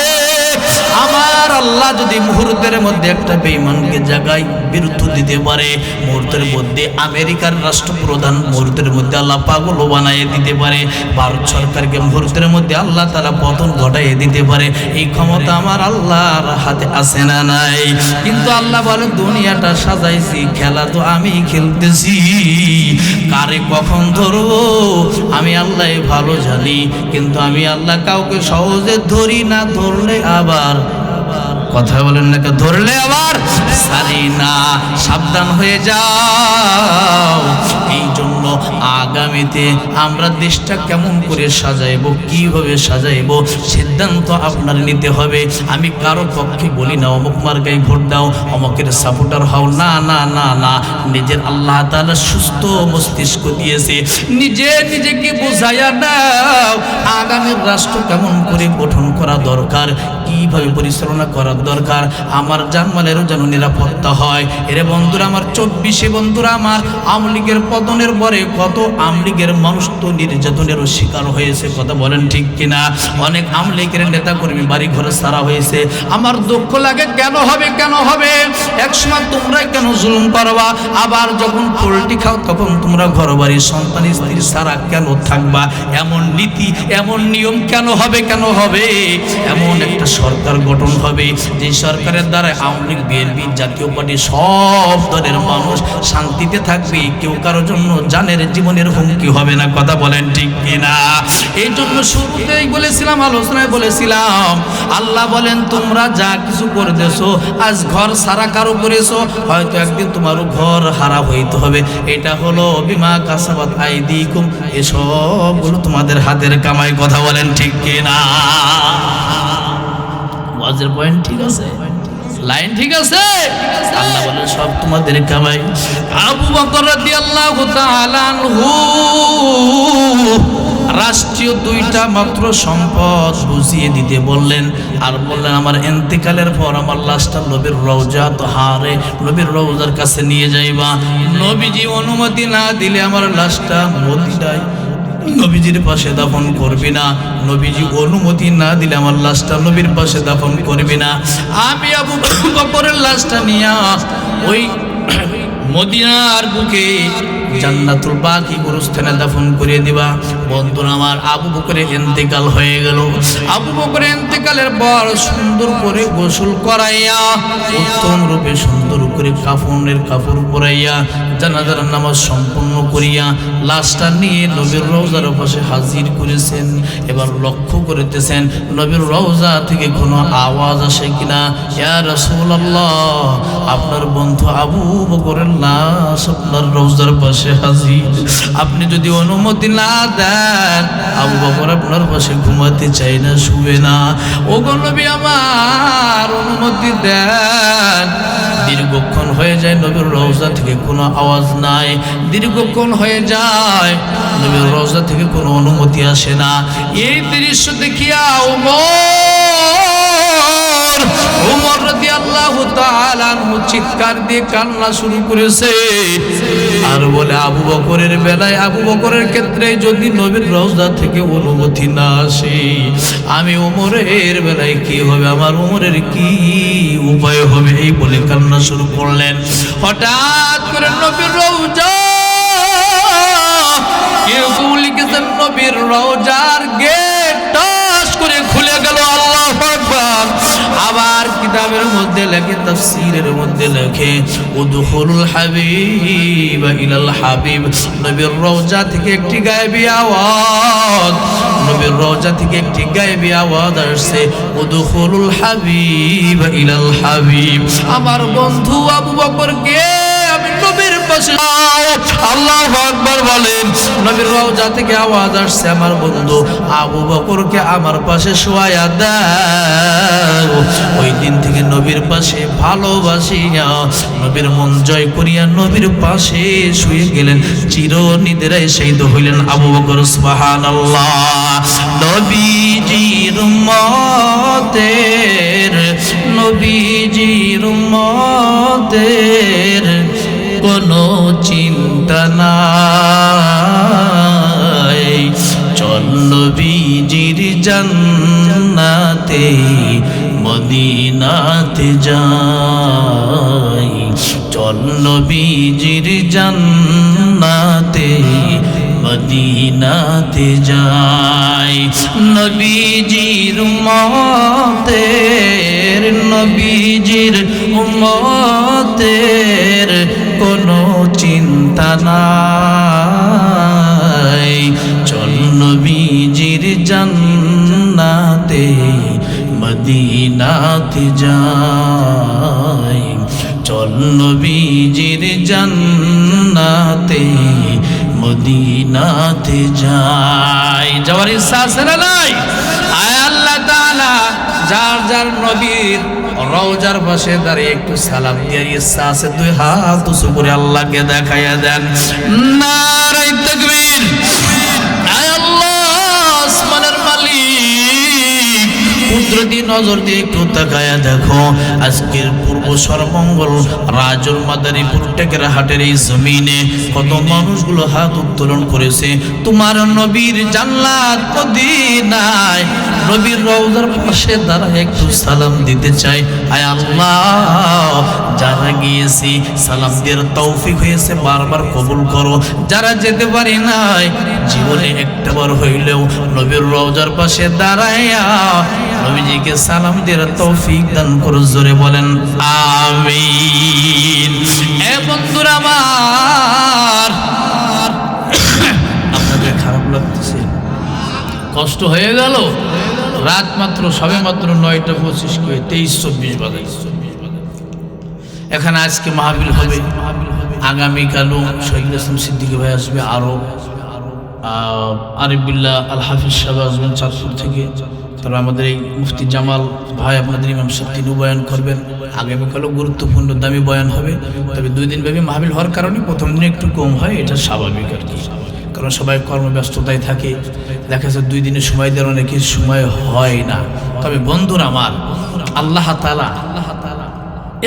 [SPEAKER 1] আমার আল্লাহ যদি মুহূর্তের মধ্যে একটা বেঈমানকে জায়গায় বিরুদ্ধ দিতে পারে, মুহূর্তের মধ্যে আমেরিকার রাষ্ট্রপ্রধান মুহূর্তের মধ্যে আল্লাহ পাগল বানাইয়ে দিতে পারে, ভারত সরকারকে মুহূর্তের মধ্যে আল্লাহ তাআলা পতন ঘটাইয়ে দিতে পারে। এই ক্ষমতা আমার আল্লাহর হাতে আছে না নাই? কিন্তু আল্লাহ বলে দুনিয়াটা সাজাইছি, খেলা তো আমি খেলতেছি, কারে কখন ধরবো আমি আল্লাহ ভালো জানি। কিন্তু আমি আল্লাহ কাউকে সহজে ধরি না, ধরলে আবার কথা বলেন না, ধরলে আবার সারি না। সাবধান হয়ে যাও। এই জন্য আগামীতে আমরা দেশটা কেমন করে সাজাইবো, কিভাবে সাজাইবো, সিদ্ধান্ত আপনার নিতে হবে। আমি কারো পক্ষে বলি না অমুক মার্কায় ভোট দাও, অমুকের সাপোর্টার হও, না না না না। নিজের আল্লাহ তাআলা সুস্থ মস্তিষ্ক দিয়েছে, নিজেকে বোঝাইয়া দাও আগামীর রাষ্ট্র কেমন করে গঠন করা দরকার, কিভাবে পরিচালনা করার দরকার, আমার জানমালেরও যেন নিরাপত্তা হয়। এরে বন্ধুরা আমার, 24 বন্ধুরা আমার, আওয়ামী লীগের পতনের পরে কত আওয়ামী লীগের মানুষ তো নির্যাতনেরও শিকার হয়েছে। কথা বলেন ঠিক কিনা? অনেক আওয়ামী লীগের নেতা কর্মী বাড়ি ঘরে সারা হয়েছে। আমার দুঃখ লাগে, কেন হবে? একসময় তোমরাই কেন জুলুম করবা, আবার যখন পোল্ট্রি খাও তখন তোমরা ঘর বাড়ি সন্তান স্ত্রী সারা কেন থাকবা? এমন নীতি এমন নিয়ম কেন হবে? এমন একটা সরকার গঠন হবে যে সরকারের দ্বারা আওয়ামী লীগ, বিএনপি, জাতীয় পার্টি সব দলের মানুষ শান্তিতে থাকবে, কেউ কারোর জন্য জানের জীবনের হুমকি হবে না। কথা বলেন ঠিক কিনা? এই জন্য শুরুতেই বলেছিলাম, আলোচনায় বলেছিলাম, আল্লাহ বলেন তোমরা যা কিছু করতেছো, আজ ঘর সারা কারো করেছো, হয়তো একদিন তোমারও ঘর হারা হইতে হবে। এটা হলো বিমা কাসাবাত আইদিকুম, এসব হলো তোমাদের হাতের কামাই। কথা বলেন ঠিক কিনা? ওয়াজের পয়েন্ট ঠিক আছে, লাইন ঠিক আছে? আল্লাহ বলেন সব তোমাদের কামাই। আবু বকর রাদিয়াল্লাহু তাআলা আনহু রাষ্ট্রীয় 2টা মাত্র সম্পদ বুঝিয়ে দিতে বললেন, আর বললেন আমার ইন্তেকালের পর আমার লাশটা নবীর রওজা তাহারে, নবীর রওজার কাছে নিয়ে যাইবা। নবীজি অনুমতি না দিলে আমার লাশটা মদিনায় নবীজির পাশে দাফন করবি না। নবীজি অনুমতি না দিলে আমার লাশটা নবীর পাশে দাফন করবি না। আমি আবু বকরের লাশটা নিয়ে ওই মদিনার বুকে জান্নাতুল বাকি গোরস্থানে দাফন করে দিবা। বন্ধুরা আমার, আবু বকরের ইন্তেকাল হয়ে গেল। আবু বকরের ইন্তেকালের পর সুন্দর করে গোসল করাইয়া, উত্তম রূপে সুন্দর করে কাফনের কাপড় পরাইয়া, জানাজার নামাজ সম্পন্ন করিয়া লাশটা নিয়ে নবীর রওজার পাশে হাজির করেছেন। এবার লক্ষ্য করিতেছেন নবীর রওজা থেকে কোনো আওয়াজ আসে কিনা। ইয়া রাসূলুল্লাহ, আপনার বন্ধু আবু বকরের লাশ আপনার রওজার পাশে হাজির, আপনি যদি অনুমতি না দেন আবু বকর আপনার পাশে ঘুমাতে চাই না, শুবে না। ও গো নবী আমার, অনুমতি দেন। দীর্ঘক্ষণ হয়ে যায় নবীর রওজা থেকে কোনো আওয়াজ নাই, দীর্ঘক্ষণ হয়ে যায় নবীর রওজা থেকে কোনো অনুমতি আসে না। এই দৃশ্য দেখিয়া ওমর চিৎকার দিয়ে কান্না শুরু করেছে। আর বলে আবু বকরের বেলায়, আবু বকরের ক্ষেত্রে যদি নবীর রওজা থেকে অনুমতি না আসে, আমি ওমরের বেলায় কি হবে, আমার ওমরের কি উপায় হবে, এই বলে কান্না শুরু করলেন। হঠাৎ করে নবীর রওজা, কেউ লিখেছেন নবীর রওজার গেট টাস করে খুলে গেল। আল্লাহু আকবার। আবার কিতাবের মধ্যে লেখে, তাফসীরের মধ্যে লেখে, উদখুলুল হাবিব ইলাল হাবিব। নবীর রওজা থেকে একটি গায়েবী আওয়াজ, নবীর রওজা থেকে একটি গায়েবী আওয়াজ আসছে, উদখুলুল হাবিব ইলাল হাবিব। আমার বন্ধু আবু বকরকে আমি নবীর পাশে, আল্লাহু আকবার বলেন। নবীর রওজা থেকে আওয়াজ আসছে, আমার বন্ধু আবু বকরকে আমার পাশে শোয়ায়া দাও। ওই দিন থেকে নবীর পাশে ভালোবাসিয়া, নবীর মন জয় করিয়া নবীর পাশে শুয়ে গেলেন, চিরনিদ্রায় শহীদ হইলেন আবু বকর। সুবহানাল্লাহ। নবীজির উম্মতের, নবীজির উম্মতের কোনো চিন্তা নাই, চল নবীজির জান্নাতে মদিনাতে যাই, চল নবীজির জান্নাতে মদিনাতে যাই। নবীজির উম্মতের, নবীজির উম্মতের কোনো চিন্তা নাই, চল নবীজির জান্নাতে মদিনাতে যাই, চল নবীজির জান্নাতে মদিনাতে যাই। যাওয়ার ইচ্ছা আছে না নাই? আয় আল্লাহ তাআলা যার যার নবীর রওজার পাশে দাঁড়িয়ে একটু সালাম দেওয়ার ইচ্ছা আছে, দুই হাত উঁচু করে আল্লাহকে দেখাইয়া দেন। নারে তাকবীর। আয় আল্লাহ, আসমানের মালিক, কুদরতি নজর দিয়ে একটু তাকায়া দেখো, আজকের পূর্ব সরমঙ্গল রাজুল মাদারীপুর টেকেরহাটের এই জমিনে কত মানুষগুলো হাত উত্তোলন করেছে তোমার নবীর জান্নাত মদিনায় নবীর রওজার পাশে দাঁড়ায় একটু সালাম দিতে চাই। আয় আল্লাহ, যারা গিয়েছি সালাম দেওয়ার তৌফিক হয়েছে বারবার কবুল করো, যারা যেতে পারি নাই জীবনে একটাবার হইলেও নবীর রওজার পাশে দাঁড়াইয়া নবীজিকে সালাম দেওয়ার তৌফিক দান করো। জোরে বলেন আমিন। এ বন্ধুরা আমার, আপনাদের খারাপ লাগতেছে? কষ্ট হয়ে গেল? রাত মাত্র সবে মাত্র 9:25 করে 23-24 বাজে। এখানে আজকে মাহফিল হবে, আগামীকালও শহীদুল ইসলাম সিদ্দিকী ভাই আসবে, আরো আরিফুল্লাহ আল হাফিজ সাহেব আসবেন চাঁদপুর থেকে, তারপর আমাদের এই মুফতি জামাল ভাই আপনাদের ইমাম সাহেব তিনি বয়ান করবেন। আগামীকালও গুরুত্বপূর্ণ দামি বয়ান হবে। তবে 2 দিন ব্যাপী মাহফিল হওয়ার কারণে প্রথম দিন একটু কম হয়, এটা স্বাভাবিক আর কি, কারণ সবাই কর্মব্যস্ততায় থাকে, দেখা যাচ্ছে 2 দিনের সময় দেওয়ার অনেকের সময় হয় না। তবে বন্ধুরা আমার, আল্লাহ তাআলা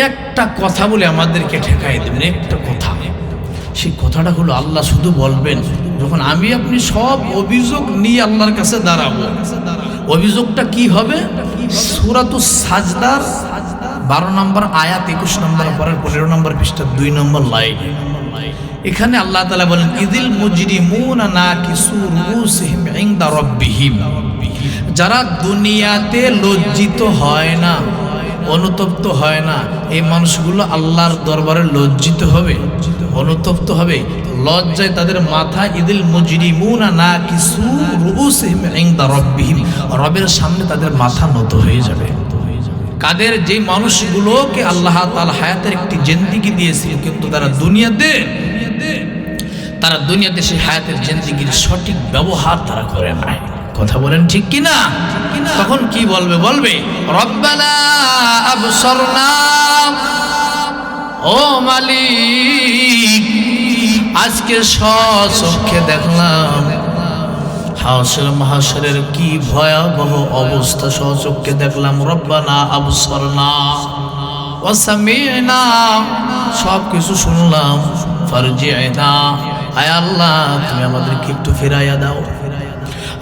[SPEAKER 1] একটা কথা বলে আমাদেরকে ঠেকাই দেবেন, একটা কথা। সেই কথাটা হলো, আল্লাহ শুধু বলবেন যখন আমি আপনি সব অভিযোগ নিয়ে আল্লাহর কাছে দাঁড়াবো, অভিযোগটা কি হবে? সূরাতুস সাজদার 12 নম্বর আয়াত 21 নম্বর পরের 15 নম্বর পৃষ্ঠা 2 নম্বর লাইন। এখানে আল্লাহ তাআলা বলেন, ইদিল মুজরিমুনা নাকিসু রুসিহিম ইনদা রাব্বিহিম। যারা দুনিয়াতে লজ্জিত হয় না, অনুতপ্ত হয় না, এই মানুষগুলো আল্লাহর দরবারে লজ্জিত হবে, অনুতপ্ত হবে, লজ্জায় তাদের মাথা, ইদিল মুজরিমুনা নাকিসু রুসিহিম ইনদা রাব্বিহিম, রবের সামনে তাদের মাথা নত হয়ে যাবে। কাদের? যে মানুষগুলোকে আল্লাহ তাআলা হায়াতের একটি জিন্দেগি দিয়েছিল, কিন্তু তারা দুনিয়াতে সেই হায়াতের জিন্দেগির সঠিক ব্যবহার তারা করে নাই। কথা বলেন ঠিক কিনা? তখন কি বলবে? বলবে রব্বানা আবসরনা, ও মালিক আজকে স্বচক্ষে দেখলাম হাসর মাহশরের কি ভয়াবহ অবস্থা, স্বচক্ষে দেখলাম। রব্বানা আবসরনা, ওয়া সামি'না, সব কিছু শুনলাম। ফারজি'না, আয় আল্লাহ তুমি আমাদেরকে একটু ফিরাইয়া দাও।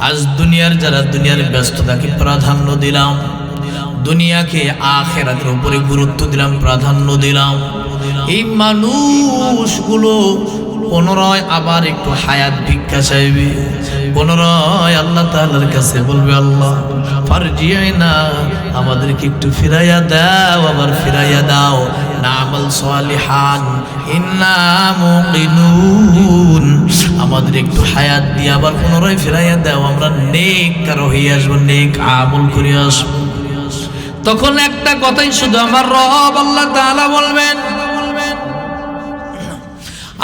[SPEAKER 1] আজ দুনিয়ার যারা দুনিয়ার ব্যস্ততাকে প্রাধান্য দিলাম, দুনিয়াকে আখিরাতের উপরে গুরুত্ব দিলাম, প্রাধান্য দিলাম, এই মানুষগুলো পুনরায় আবার একটু হায়াত ভিক্ষা চাইবে, পুনরায় আল্লাহ তাআলার কাছে বলবে, আল্লাহ ফারজি'না, আমাদেরকে একটু ফিরাইয়া দাও, আবার ফিরাইয়া দাও। না'মাল সালিহান ইন্না মুকিনুন, আমাদের একটু হায়াত দিয়ে আবার পুনরায় ফিরাইয়া দাও, আমরা নেককার হয়ে আসবো, নেক আমল করে আসবো। তখন একটা কথাই শুধু আমার রব আল্লাহ তাআলা বলবেন।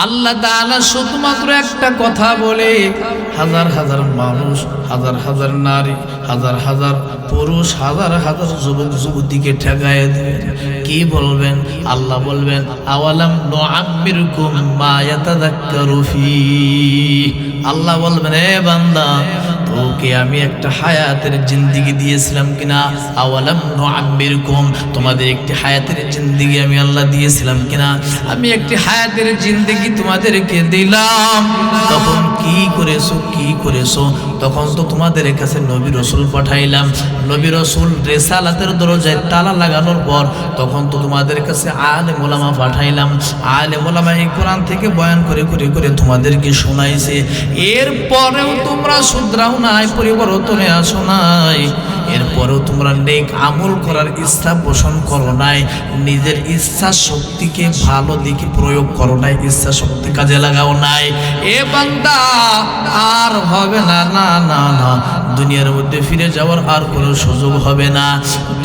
[SPEAKER 1] আল্লাহ তাআলা শুধুমাত্র একটা কথা বলে হাজার হাজার মানুষ, হাজার হাজার নারী, হাজার হাজার পুরুষ, হাজার হাজার যুবক যুবতীকে ঠেকায় দেবেন। কি বলবেন? আল্লাহ বলবেন, আওয়ালাম নুআম্মিরকুম মা ইয়াতাযাক্কারু ফী। আল্লাহ বলবেন, এ বান্দা, তোকে আমি একটা হায়াতের জিন্দেগি দিয়েছিলাম কিনা? আওয়ালাম নুআম্মিরকুম, তোমাদের একটি হায়াতের জিন্দেগি আমি আল্লাহ দিয়েছিলাম কিনা? আমি একটি হায়াতের জিন্দেগি তোমাদেরকে দিলাম, তখন কি করেছো, কি করেছো? তখন তো তোমাদের কাছে নবী রাসূল পাঠাইলাম, নবী রাসূল রিসালাতের দরজায় তালা লাগানোর পর তখন তো তোমাদের কাছে আলেম ওলামা পাঠাইলাম, আলেম ওলামা এই কোরআন থেকে বয়ান করে করে করে তোমাদেরকে শোনাইছে। এরপরেও তোমরা শুধরাও নাই, পরিবর্তনে আসো নাই, এরপরেও তোমরা নেক আমল করার ইচ্ছা পোষণ করো নাই, নিজের ইচ্ছা শক্তিকে ভালো দিকে প্রয়োগ করো নাই, ইচ্ছা শক্তি কাজে লাগাও নাই। এ বান্দা, আর হবে না, না না না, দুনিয়ার মধ্যে ফিরে যাওয়ার আর কোনো সুযোগ হবে না।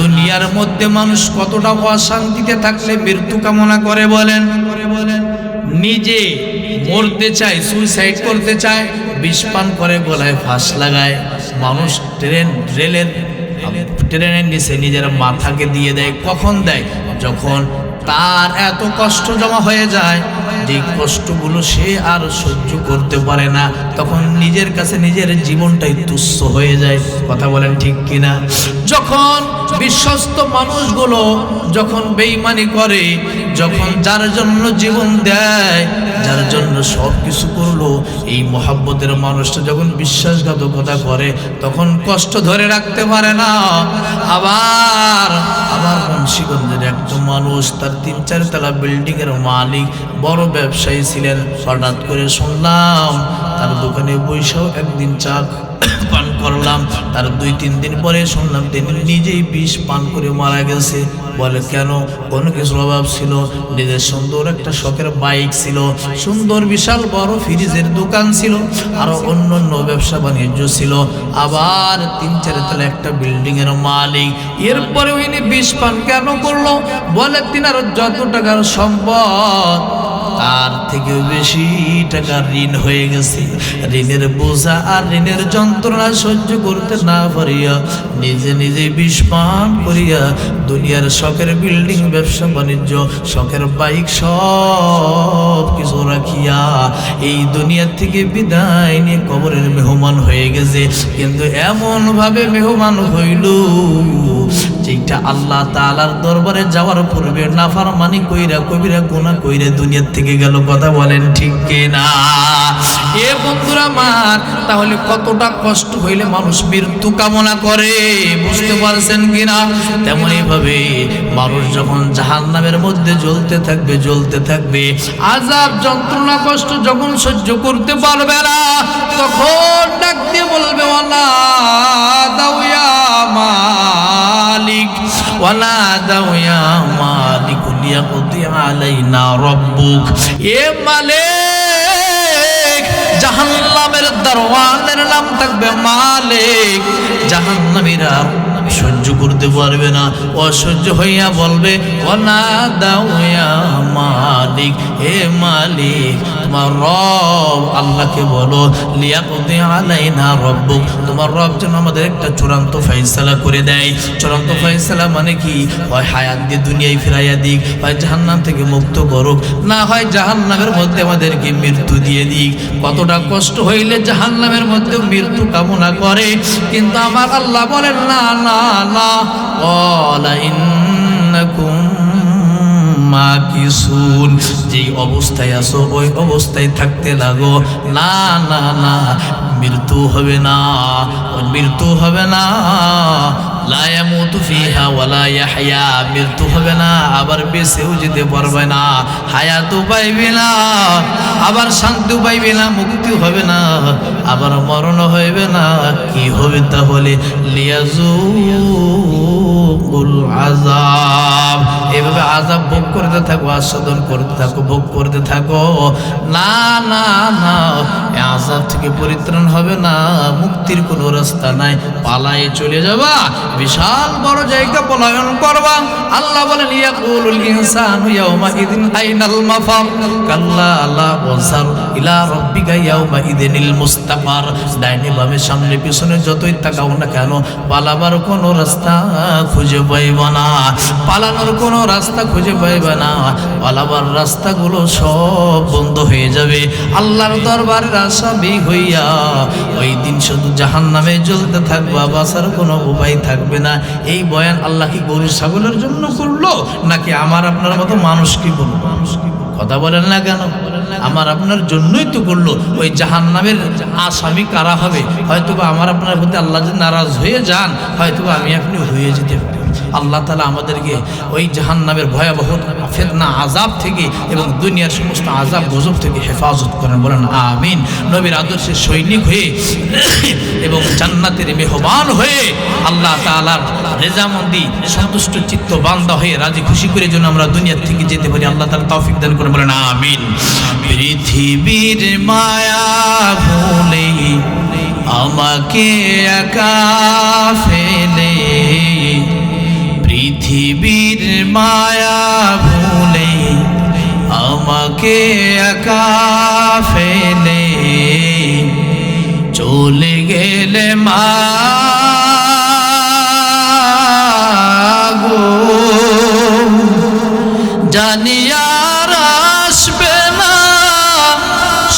[SPEAKER 1] দুনিয়ার মধ্যে মানুষ কতটা অশান্তিতে থাকলে মৃত্যু কামনা করে বলেন? নিজে মরতে চায়, সুইসাইড করতে চায়, বিষ পান করে, গলায় ফাঁস লাগায়। মানুষ ট্রেনের নিচে নিজের মাথাকে দিয়ে দেয়। কখন দেয়? যখন তার এত কষ্ট জমা হয়ে যায়, যে কষ্টগুলো সে আর সহ্য করতে পারে না, তখন নিজের কাছে নিজের জীবনটাই তুচ্ছ হয়ে যায়। কথা বলেন ঠিক কিনা? যখন বিশ্বস্ত মানুষগুলো যখন বেঈমানি করে, যখন যার জন্য জীবন দেয়, যার জন্য সব কিছু করলো, এই মহাব্বতের মানুষটা যখন বিশ্বাসঘাতকতা করে, তখন কষ্ট ধরে রাখতে পারে না। আবার মুন্সিগঞ্জের একজন মানুষ, তার ৩-৪ তলা বিল্ডিং এর মালিক, বড় ব্যবসায়ী ছিলেন। হঠাৎ করে শুনলাম তার দোকানে বৈশাও একদিন চা পান করলাম, তার ২-৩ দিন পরে শুনলাম তিনি নিজেই বিষ পান করে মারা গেছে। বলে কেন? কোনো কিছুর অভাব ছিল, নিজের সুন্দর একটা শখের বাইক ছিল, সুন্দর বিশাল বড় ফ্রিজের দোকান ছিল, আরো অন্য ব্যবসা বাণিজ্য ছিল, আবার ৩-৪ তলা একটা বিল্ডিং এর মালিক। এরপরে উনি বিষ পান কেন করলো? বলে তিনার যত টাকার সম্পদ, তার থেকে বেশি টাকা ঋণ হয়ে গেছে। ঋণের বোঝা আর ঋণের যন্ত্রণা সহ্য করতে না পারিয়া নিজে নিজে বিষ পান করিয়া দুনিয়ার শখের বিল্ডিং, ব্যবসা বাণিজ্য, শখের বাইক সব কিছু রাখিয়া এই দুনিয়া থেকে বিদায় নিয়ে কবরের মেহমান হয়ে গেছে। কিন্তু এমন ভাবে মেহমান হইল যেটা আল্লাহ তাআলার দরবারে যাওয়ার পূর্বে নাফরমানি কইরা, কবিরা গুনাহ কইরা দুনিয়া থেকে গেল। কথা বলেন ঠিক কিনা? এ বন্ধুরা আমার, তাহলে কতটা কষ্ট হইলে মানুষ মৃত্যু কামনা করে, বুঝতে পারছেন কিনা? তেমনি ভাবে মানুষ যখন জাহান্নামের মধ্যে জ্বলতে থাকবে, আযাব যন্ত্রণা কষ্ট যখন সহ্য করতে পারবে না, তখন ডাক দিয়ে বলবে, ওয়ালা দাউয়া মালিক, ওয়ালা দাউয়া মালিক লিয়াকদি আলাইনা রব্বুক। এ মালিক, জাহান্নামের দরওয়ানের নাম থাকবে মালিক। জাহান্নামীরা সহ্য করতে পারবে না, অসহ্য হইয়া বলবে, ওয়ালা দাউয়া মালিক, হে মালিক তোমার রব আল্লাহকে বলো, লিয়াকদি আলাইনা রব্বুক, তোমার রব যেন আমাদের একটা চূড়ান্ত ফয়সালা করে দেয়। চূড়ান্ত ফয়সালা মানে কি? হয় হায়াত দিয়ে দুনিয়ায় ফিরাইয়া দিক, হয় জাহান্নাম থেকে মুক্ত করুক, না হয় জাহান্নামের মধ্যে আমাদেরকে মৃত্যু দিয়ে দিক। কতটা কষ্ট হইলে জাহান্নামের মধ্যে মৃত্যু কামনা করে, কিন্তু আমার আল্লাহ বলেন না না না, ওয়ালা ইন্নাকুম মাকিসুন, যেই অবস্থায় আছো ওই অবস্থায় থাকতে লাগো। না না না, মৃত্যু হবে না, মৃত্যু হবে না। লা ইয়ামুতু ফিহা ওয়ালা ইয়াহইয়া, মৃত্যু হবে না আবার বেঁচেও যেতে পারবে না, হায়াতও পাইবে না, আবার শান্তিও পাইবে না, মুক্তি হবে না, আবার মরণ হইবে না। কি হবে তাহলে? লিয়াজুকুল আযাব, এভাবে আযাব ভোগ করতে থাকো, আস্বাদন করতে থাকো, ভোগ করতে থাকো। না না না, এই আযাব থেকে পরিত্রাণ হবে না, মুক্তির কোনো রাস্তা নাই, পালায়ে চলে যাবা, বিশাল বড় জায়গা পলায়ন করবা। আল্লাহ বলেন ইয়াকুলুল ইনসানু ইয়াউমা ইযিন আইনাল মাফার, কাল্লা লা ওয়াসার ইলা রাব্বিকা ইয়াউমা ইযিনিল মুস্তাকার। ডাইনে বামে সামনে পিছনে যতই তাকাও না কেন, পালাবার কোনো রাস্তা খুঁজে পাইবা না, পালানোর কোনো রাস্তা খুঁজে পাইবা না, পালাবার রাস্তাগুলো সব বন্ধ হয়ে যাবে। আল্লাহর দরবারের আসামি হইয়া ওই দিন শুধু জাহান্নামে জ্বলতে থাকবা, বাঁচার কোনো উপায় থাকবে না। এই বয়ান আল্লাহ কি গরু ছাগলের জন্য করলো, নাকি আমার আপনার মতো মানুষ কি বলবো? কথা বলেন না কেন? আমার আপনার জন্যই তো করলো। ওই জাহান্নামের আসামি কারা হবে? হয়তোবা আমার আপনার প্রতি আল্লাহ যদি নারাজ হয়ে যান, হয়তোবা আমি আপনি হয়ে যেতে পারি। আল্লাহ তাআলা আমাদেরকে ওই জাহান্নামের ভয়াবহ ফিতনা আযাব থেকে এবং দুনিয়ার সমস্ত আযাব গজব থেকে হেফাজত করেন, বলেন আমিন। নবীর আদর্শের সৈনিক হয়ে এবং জান্নাতের মেহমান হয়ে আল্লাহ তাআলার রেজামন্দি সন্তুষ্ট চিত্ত বান্দা হয়ে রাজি খুশি করে যেন আমরা দুনিয়া থেকে যেতে পারি, আল্লাহ তাআলা তৌফিক দান করেন, বলেন আমিন। পৃথিবীর মায়া ভুলে আমাকে একা ফেলে, পৃথিবীর মায়া ভুলে আমাকে একা ফেলে চলে গেলে মা গো, জানি আর আসবে না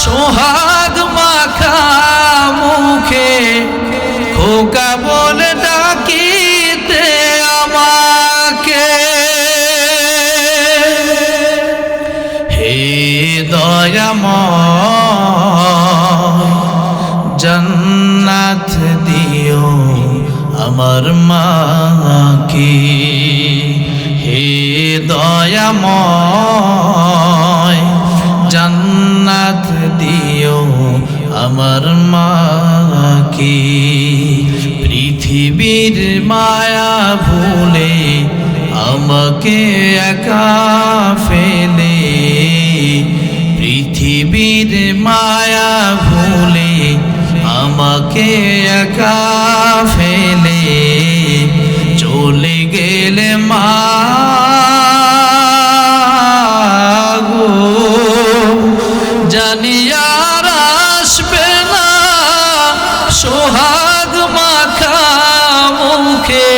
[SPEAKER 1] সোহাগ মাখা মুখে, খোকা বলে ডাকিতে আমাকে। হে দয়াময় জান্নাত দিও আমার মাকে, হে দয়াময় জান্নাত দিও আমার মাকে। পৃথিবীর মায়া ভুলে আমাকে একা ফেলে, পৃথিবীর মায়া ভুলে আমাকে একা ফেলে চলে গেলে মা গো, জানি আর আসবে না সোহাগ মাখা মুখে,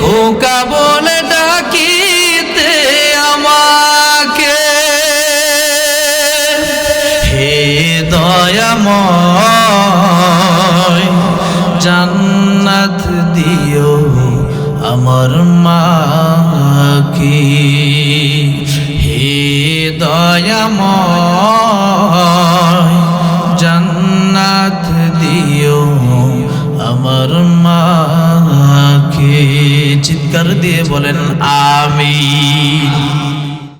[SPEAKER 1] খোকা বলে ডাকিতে আমাকে। হে দয়াময় জান্নাত দিও আমার মাকে, হে দয়াময় জান্নাত দিও আমার মাকে। চিৎকার দিয়ে বলেন আমিন।